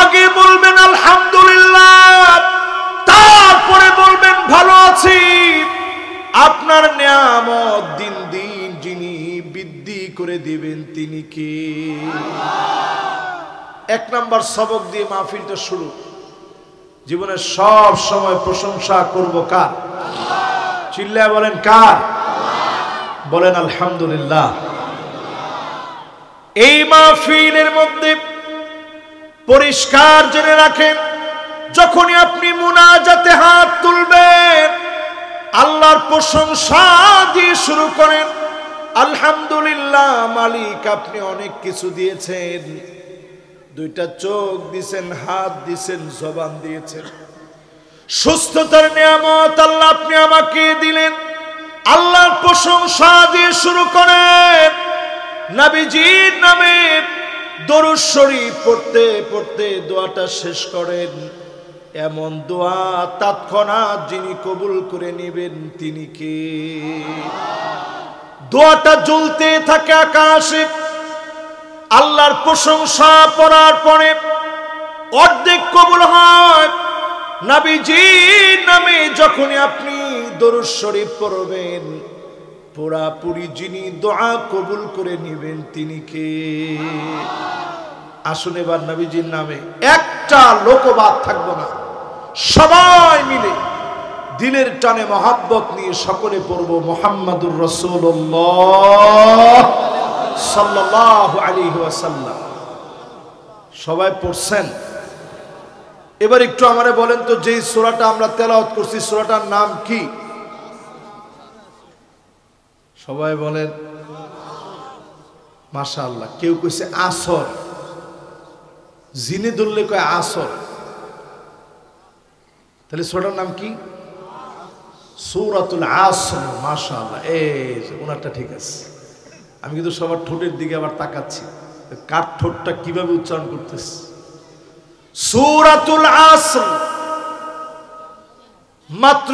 [SPEAKER 1] আগে বলবেন আলহামদুলিল্লাহ, তারপরে বলবেন ভালো আছি। আপনার নিয়ামত দিন দিন যিনি বৃদ্ধি করে দিবেন তিনি কে? এক নাম্বার সবক দিয়ে মাহফিলটা শুরু। জীবনের সব সময় প্রশংসা করব কার? চিল্লায় বলেন কার? বলেন আলহামদুলিল্লাহ। এই মাহফিলের মধ্যে পরিষ্কার জেনে রাখেন, যখনই আপনি মুনাজাতে হাত তুলবেন, আল্লাহর প্রশংসা দিয়ে শুরু করেন। আলহামদুলিল্লাহ, মালিক আপনি অনেক কিছু দিয়েছেন। দুইটা চোখ দিয়েছেন, হাত দিয়েছেন, জবান দিয়েছেন, সুস্থতার নিয়ামত আল্লাহ আপনি আমাকে দিলেন। আল্লাহর প্রশংসা দিয়ে শুরু করেন। নবীজির নামে দরুদ শরীফ পড়তে পড়তে দোয়াটা শেষ করেন। এমন দোয়া তৎক্ষণাৎ যিনি কবুল করে নেবেন তিনি কে? দোয়াটা জ্বলতে থাকে আকাশে। আল্লাহর প্রশংসা পড়ার পরে অর্ধেক কবুল হয়। নবীজির নামে যখনই আপনি দরুদ শরীফ পড়বেন, পুরাপুরি যিনি দোয়া কবুল করে নেবেন তিনি কে? আসুন এবার নবীজির নামে একটা লোকবাদ থাকবো না, সবাই মিলে দিলের টানে মহাব্বত নিয়ে সকলে পড়ব মুহাম্মাদুর রাসূলুল্লাহ সাল্লাল্লাহু আলাইহি ওয়াসাল্লাম। সবাই পড়ছেন? এবার একটু আমারে বলেন তো, যেই সূরাটা আমরা তেলাওয়াত করছি সূরাটার নাম কি? সবাই বলেন মাশাআল্লাহ। কেউ কইছে আসর, জিনে ধরলে কয় আসর। তাহলে সূরাটার নাম কি? সূরাতুল আসর। মাশাআল্লাহ, এই ওনারটা ঠিক আছে। আমি কিন্তু সবার ঠোঁটের দিকে আবার তাকাচ্ছি, কার ঠোঁটটা কিভাবে উচ্চারণ করতেছে। সূরাতুল আসর, মাত্র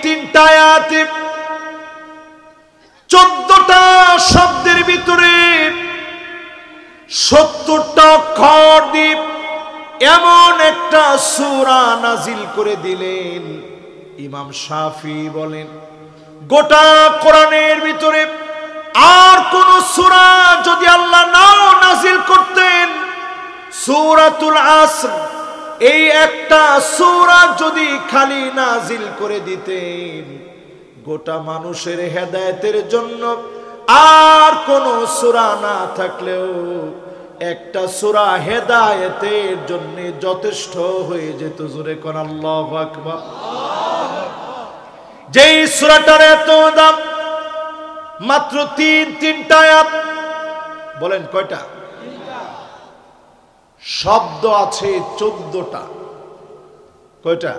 [SPEAKER 1] তিনটা আয়াতে 14টা শব্দের ভিতরে 70টা অক্ষর দিয়ে এমন একটা সূরা নাজিল করে দিলেন। ইমাম শাফি বলেন, গোটা কোরআনের ভিতরে আর কোন সূরা যদি আল্লাহ নাও নাজিল করতেন, সূরাতুল আসর এই একটা সূরা যদি খালি নাজিল করে দিতেন, গোটা মানুষের হেদায়েতের জন্য আর কোন সূরা না থাকলেও একটা সূরা হেদায়েতের জন্য যথেষ্ট হয়ে যেত। জোরে কোন আল্লাহু আকবার। যেই সূরাটার এত দাম, মাত্র তিনটা আয়াত। বলেন কয়টা? শব্দ আছে 14টা। কয়টা?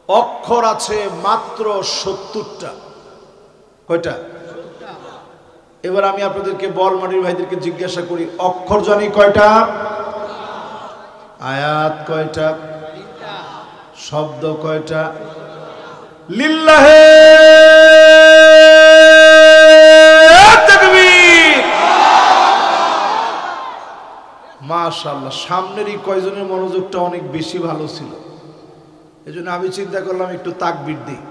[SPEAKER 1] অক্ষর আছে মাত্র 70টা। কয়টা? এবার আমি আপনাদেরকে বলমাটির ভাইদেরকে জিজ্ঞাসা করি, অক্ষর জানি কয়টা? আয়াত কয়টা? শব্দ কয়টা? লিল্লাহে তাকবীর। মাশাআল্লাহ, সামনের এই কয়জনের মনোযোগটা অনেক বেশি ভালো ছিল, এজন্য আমি চিন্তা করলাম একটু তাকবীর দিই।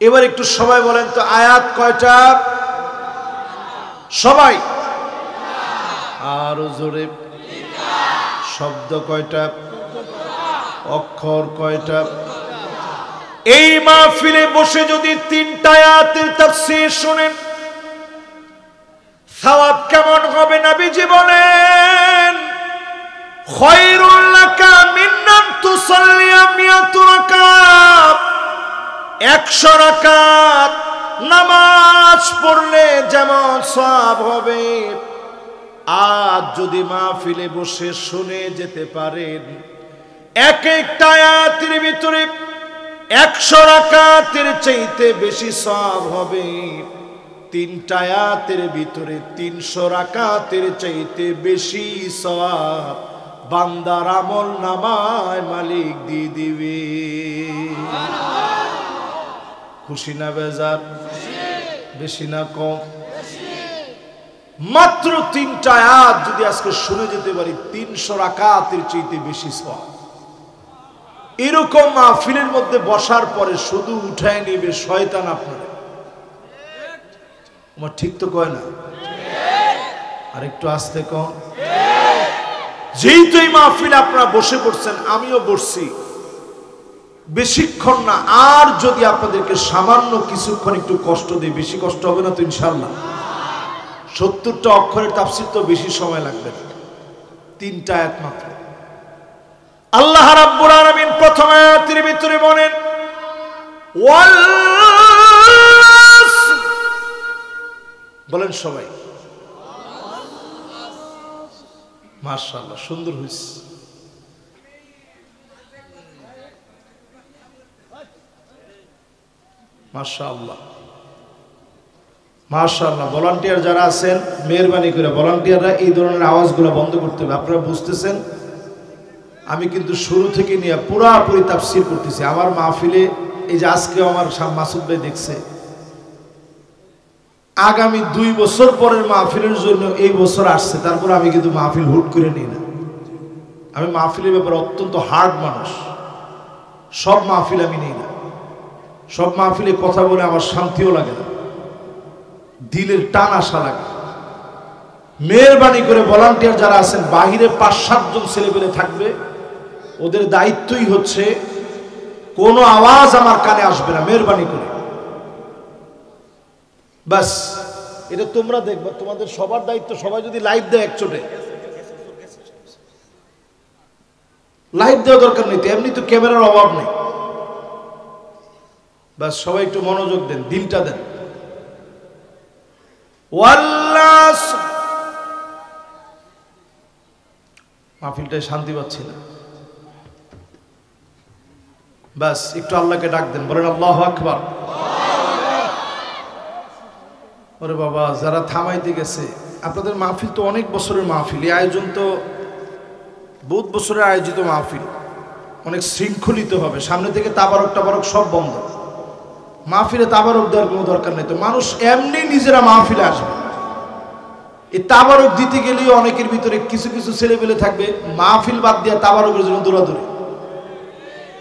[SPEAKER 1] এবার একটু সবাই বলেন তো, আয়াত কয়টা?
[SPEAKER 2] সবাই আরো জোরে। শব্দ কয়টা? অক্ষর কয়টা?
[SPEAKER 1] এই মাহফিলে বসে যদি 3টা আয়াতের তাফসীর শুনেন সওয়াব কেমন হবে নবীজি বলেন, খায়রুল লাকা মিন আন তুসাল্লিয়া মিয়াতু রাকাত, 100 রাকাত নামাজ পড়লে যেমন সওয়াব হবে, আজ যদি মাহফিলে বসে শুনে যেতে পারেন এক একটা আয়াতের ভিতরে 100 রাকাতের চাইতে বেশি সওয়াব হবে। 3টা আয়াতের ভিতরে 300 রাকাতের চাইতে বেশি সওয়াব বান্দার আমল নামায় মালিক দিয়ে দিবে। খুশি না বেজার? বেশি না কম? মাত্র 3টা আয়াত যদি আজকে শুনে যেতে পারি 300 রাকাতের চাইতে বেশি সওয়াব। এরকম মাহফিলের মধ্যে বসার পরে শুধু উঠায় নেবে শয়তান আপনার। আমার ঠিক তো কয় না? আর একটু আস্তে কম। যেহেতু এই মাহফিলে আপনারা বসে পড়ছেন, আমিও বসছি, বেশিক্ষণ না, আর যদি আপনাদেরকে সামান্য কিছুক্ষণ একটু কষ্ট দিই, বেশি কষ্ট হবে না তো ইনশাআল্লাহ? 70টা অক্ষরের তাফসীর তো বেশি সময় লাগবে না, 3টা আয়াত মাত্র। আল্লাহ রাব্বুল আলামিন প্রথম আয়াতের ভিতরে বলেন ওয়াল আসর, বলেন সবাই মাশাআল্লাহ, সুন্দর হইছে। মাশাআল্লাহ মাশাআল্লাহ। ভলান্টিয়ার যারা আছেন মেহেরবানি করে ভলান্টিয়াররা এই ধরনের আওয়াজগুলো বন্ধ করতে হবে। আপনারা বুঝতেছেন আমি কিন্তু শুরু থেকে নিয়ে পুরাপুরি তাফসীর করতেছি। আমার মাহফিলে এই যে আজকে আমার মাসুদ ভাই দেখছে, আগামী 2 বছর পরের মাহফিলের জন্য এই বছর আসছে, তারপর আমি কিন্তু মাহফিল হুট করে নিই না। আমি মাহফিলের ব্যাপারে অত্যন্ত হার্ড মানুষ, সব মাহফিল আমি নিই না। সব মাহফিলে কথা বলে আমার শান্তিও লাগে না, দিলের টান আসা লাগে। মেহেরবানি করে ভলান্টিয়ার যারা আছেন, বাহিরে 5-7 জন ছেলেপেলে থাকবে, ওদের দায়িত্বই হচ্ছে কোনো আওয়াজ আমার কানে আসবে না, মেহেরবানি করে। বাস এটা তোমরা দেখবা, তোমাদের সবার দায়িত্ব। সবাই যদি লাইভ দেয় একচোটে, লাইভ দেওয়া দরকার নেই তো, এমনি তো ক্যামেরার অভাব নেই। বাস সবাই একটু মনোযোগ দেন, দিলটা দেন। ওয়াল্লাস, মাহফিলটায় শান্তি পাচ্ছি না। বাস একটু আল্লাহকে ডাক দেন, বলেন আল্লাহু আকবার। ওরে বাবা, যারা থামাইতে গেছে, আপনাদের মাহফিল তো অনেক বছরের মাহফিল, এই আয়োজন তো বহুত বছরের আয়োজিত মাহফিল, অনেক শৃঙ্খলিত হবে। সামনে থেকে তাবারক টাবারক সব বন্ধ। মাহফিলে তাবারক দেওয়ার কোনো দরকার নেই তো, মানুষ এমনি নিজেরা মাহফিলে আসবে। এই তাবারক দিতে গেলেই অনেকের ভিতরে কিছু কিছু ছেলেপেলে থাকবে মাহফিল বাদ দিয়ে তাবারকের জন্য দৌড়াদৌড়ি।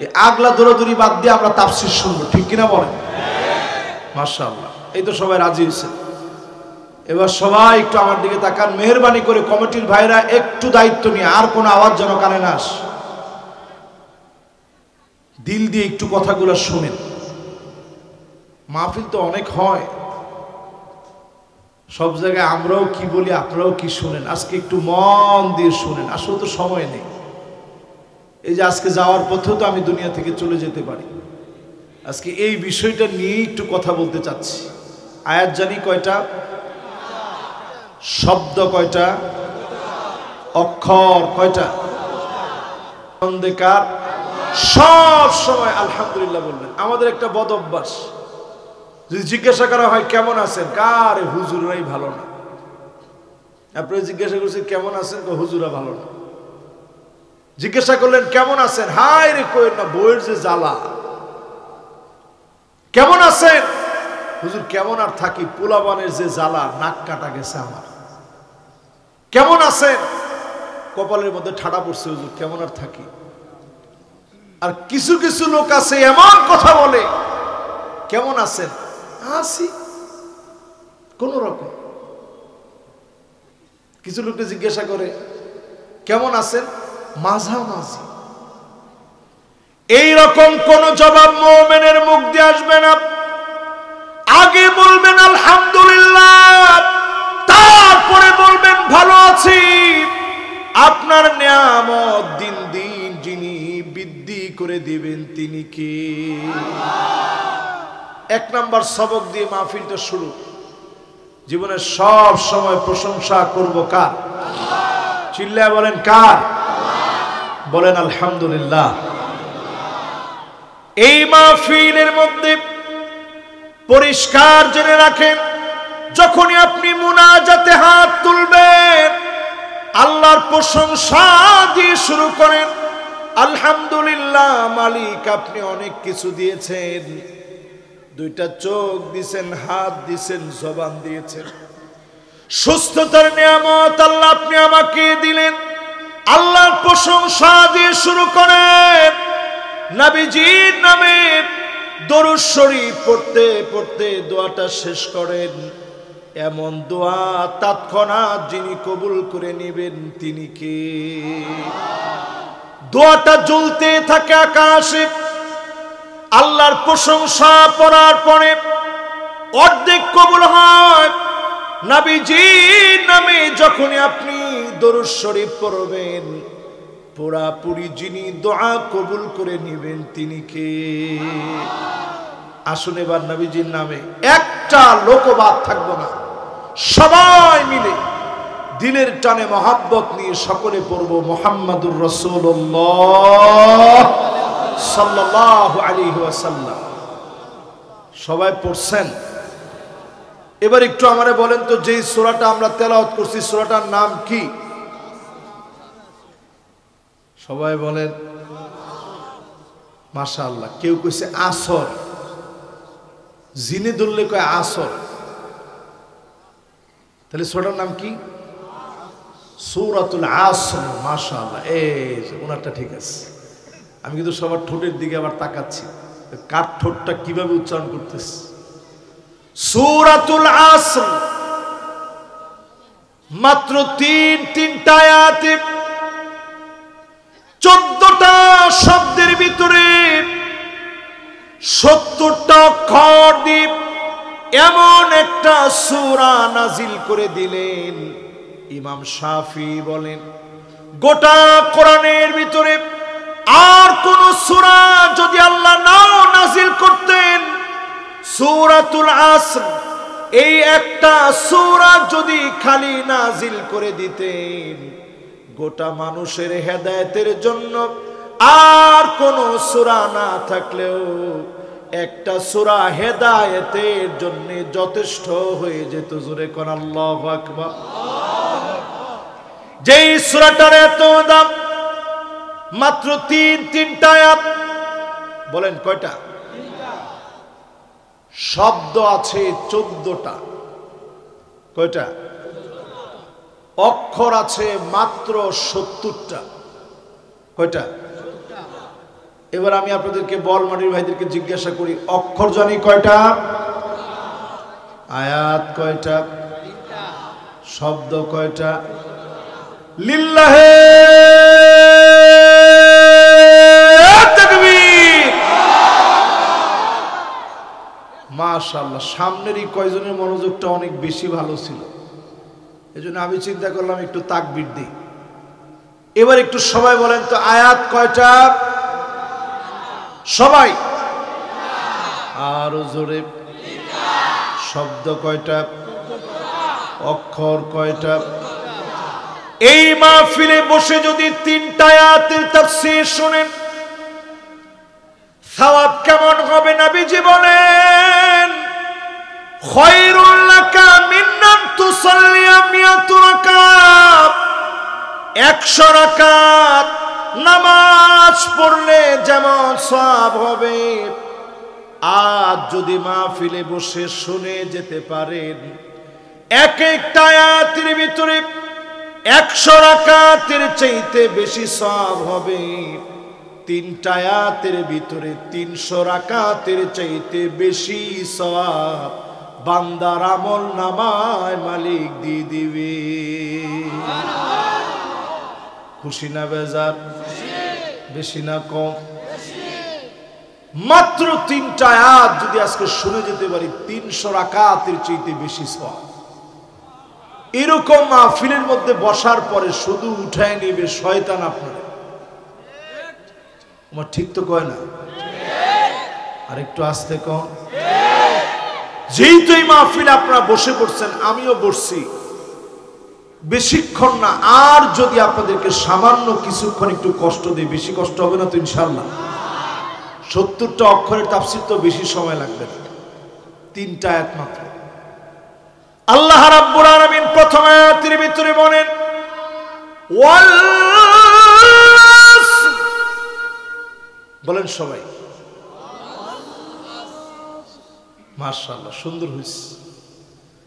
[SPEAKER 1] এই আগলা দৌড়াদৌড়ি বাদ দিয়ে আমরা তাফসীর শুনবো, ঠিক কিনা বলেন? মাশাআল্লাহ, এই তো সবাই রাজি হয়েছে। এবার সবাই একটু আমার দিকে তাকান, মেহেরবানি করে কমিটির ভাইরা একটু দায়িত্ব নিয়ে, আর কোনো আওয়াজ যেন কানে না আসে। দিল দিয়ে একটু কথাগুলো শুনেন। মাহফিল তো অনেক হয়, সব জায়গায় আমরাও কি বলি আপনারাও কি শুনেন, আজকে একটু মন দিয়ে শুনেন। আসলে তো সময় নেই। এই যে আজকে যাওয়ার পথেও তো আমি দুনিয়া থেকে চলে যেতে পারি। আজকে এই বিষয়টা নিয়ে একটু কথা বলতে চাচ্ছি। আয়াত জানি কয়টা? শব্দ কয়টা? অক্ষর কয়টা? অন্ধকার সব সময় আলহামদুলিল্লাহ বলবেন। আমাদের একটা বদ অভ্যাস, যদি জিজ্ঞাসা করা হয় কেমন আছেন, কারে হুজুরাই ভালো না। আপনি জিজ্ঞাসা করছেন কেমন আছেন, হুজুরা ভালো না। জিজ্ঞাসা করলেন কেমন আছেন, হায় রে কইেন না, বইয়ের যে জ্বালা। কেমন আছেন, হুজুর কেমন আর থাকি, পোলাবানের যে জ্বালা, নাক কাটা গেছে আমার। কেমন আছেন, কপালের মধ্যে ঠাডা পড়ছে, হুজুর কেমন আর থাকি। আর কিছু কিছু লোক আছে এমন কথা বলে, কেমন আছেন, আছি কোন রকম।
[SPEAKER 2] কিছু লোককে জিজ্ঞাসা করে কেমন আছেন, মাঝামাঝি।
[SPEAKER 1] এইরকম কোন জবাব মুমিনের মুখ দিয়ে আসবে না। আগে বলবেন আলহামদুলিল্লাহ, তারপরে বলবেন ভালো আছি। আপনার নিয়ামত দিন দিন যিনি বৃদ্ধি করে দিবেন তিনি কে?
[SPEAKER 2] এক নাম্বার সবক দিয়ে মাহফিলটা শুরু। জীবনের সব সময় প্রশংসা করব কার? চিল্লায় বলেন কার? বলেন আলহামদুলিল্লাহ।
[SPEAKER 1] এই মাহফিলের মধ্যে পরিষ্কার জেনে রাখেন, যখনই আপনি মুনাজাতে হাত তুলবেন আল্লাহর প্রশংসা দিয়ে শুরু করেন। আলহামদুলিল্লাহ মালিক আপনি অনেক কিছু দিয়েছেন, দুইটা চোখ দিয়েছেন, হাত দিয়েছেন, জবান দিয়েছেন, সুস্থতার নিয়ামত আল্লাহ আপনি আমাকে দিলেন। আল্লাহর প্রশংসা দিয়ে শুরু করেন। নবীজির নামে দরুদ শরীফ পড়তে পড়তে দোয়াটা শেষ করেন। এমন দোয়া তৎক্ষণাৎ যিনি কবুল করে নেবেন তিনি কে? দোয়াটা জ্বলতে থাকে আকাশে। আল্লাহর প্রশংসা পড়ার পরে অর্ধেক কবুল হয়। নবীজির নামে যখনই আপনি দরুদ শরীফ পড়বেন পুরাপুরি যিনি দোয়া কবুল করে নেবেন তিনি কে? আসুন এবার নবীজির নামে একটা লোকবাদ থাকবো না, সবাই মিলে দিলের টানে মহাব্বত নিয়ে সকলে পড়ব মুহাম্মাদুর রাসূলুল্লাহ সাল্লাল্লাহু আলাইহি ওয়াসাল্লাম। সবাই পড়ছেন? এবার একটু আমারে বলেন তো, যেই সূরাটা আমরা তেলাওয়াত করছি সূরাটার নাম কি? সবাই বলেন মাশাআল্লাহ। কেউ কইছে আসর, জিনে ধরলে কয় আসর। তাহলে সূরাটার নাম কি? সূরাতুল আসর। মাশাআল্লাহ, এই ওনারটা ঠিক আছে। আমি কিন্তু সবার ঠোঁটের দিকে আবার তাকাচ্ছি, কার ঠোঁটটা কিভাবে উচ্চারণ করতেছে। সূরাতুল আসর মাত্র তিনটা আয়াতে 14টা শব্দের ভিতরে 70টা অক্ষর দিয়ে এমন একটা সূরা নাজিল করে দিলেন। ইমাম শাফি বলেন গোটা কোরআনের ভিতরে আর কোন সূরা যদি আল্লাহ নাও নাজিল করতেন, সূরাতুল আসর এই একটা সূরা যদি খালি নাজিল করে দিতেন, গোটা মানুষের হেদায়েতের জন্য আর কোন সূরা না থাকলেও একটা সূরা হেদায়েতের জন্য যথেষ্ট হয়ে যেত। জোরে কোন আল্লাহু আকবার। যেই সূরাটার এত দাম, মাত্র তিনটা আয়াত। বলেন কয়টা? শব্দ আছে 14টা। কয়টা? অক্ষর আছে মাত্র 70টা। কয়টা? এবার আমি আপনাদেরকে বলমাটির ভাইদেরকে জিজ্ঞাসা করি, অক্ষর জানি কয়টা? আয়াত কয়টা? শব্দ কয়টা? লিল্লাহে তাকবীর। মাশাআল্লাহ, সামনেরই কয়জনের মনোযোগটা অনেক বেশি ভালো ছিল, এজন্য আমি চিন্তা করলাম একটু তাকবীর দিই। এবার একটু সবাই বলেন তো, আয়াত কয়টা? সবাই আরো জোরে। শব্দ কয়টা? অক্ষর কয়টা? এই মাহফিলে বসে যদি 3টা আয়াতের তাফসীর শুনেন, সওয়াব কেমন হবে? নবীজি বলেন খায়রুল লাকা মিন আন তুসাল্লিয়া মিয়াত রাকাত। 100 রাকাত নামাজ পড়লে যেমন সওয়াব হবে, আজ যদি মাহফিলে বসে শুনে যেতে পারেন এক একটা আয়াতের ভিতরে 100 রাকাতের চাইতে বেশি সওয়াব হবে। 3টা আয়াতের ভিতরে 300 রাকাতের চাইতে বেশি সওয়াব বান্দার আমল নামায় মালিক দিয়ে দিবে। খুশি না বেজার? বেশি না কম? মাত্র 3টা আয়াত যদি আজকে শুনে যেতে পারি 300 রাকাতের চাইতে বেশি সওয়াব। এরকম মাহফিলের মধ্যে বসার পরে শুধু উঠায় নেবে শয়তান আপনারে। আমার ঠিক তো কয় না? আর একটু আস্তে কম। যেহেতু এই মাহফিলে আপনারা বসে পড়ছেন, আমিও বসছি, বেশিক্ষণ না, আর যদি আপনাদেরকে সামান্য কিছুক্ষণ একটু কষ্ট দেয়, বেশি কষ্ট হবে না তো ইনশাআল্লাহ? 70টা অক্ষরের তাফসীর তো বেশি সময় লাগবে না, 3টা আয়াত মাত্র। আল্লাহ রাব্বুল আলামিন প্রথম আয়াতের ভিতরে বলেন ওয়াল আসর, বলেন সবাই মাশাআল্লাহ, সুন্দর হয়েছে।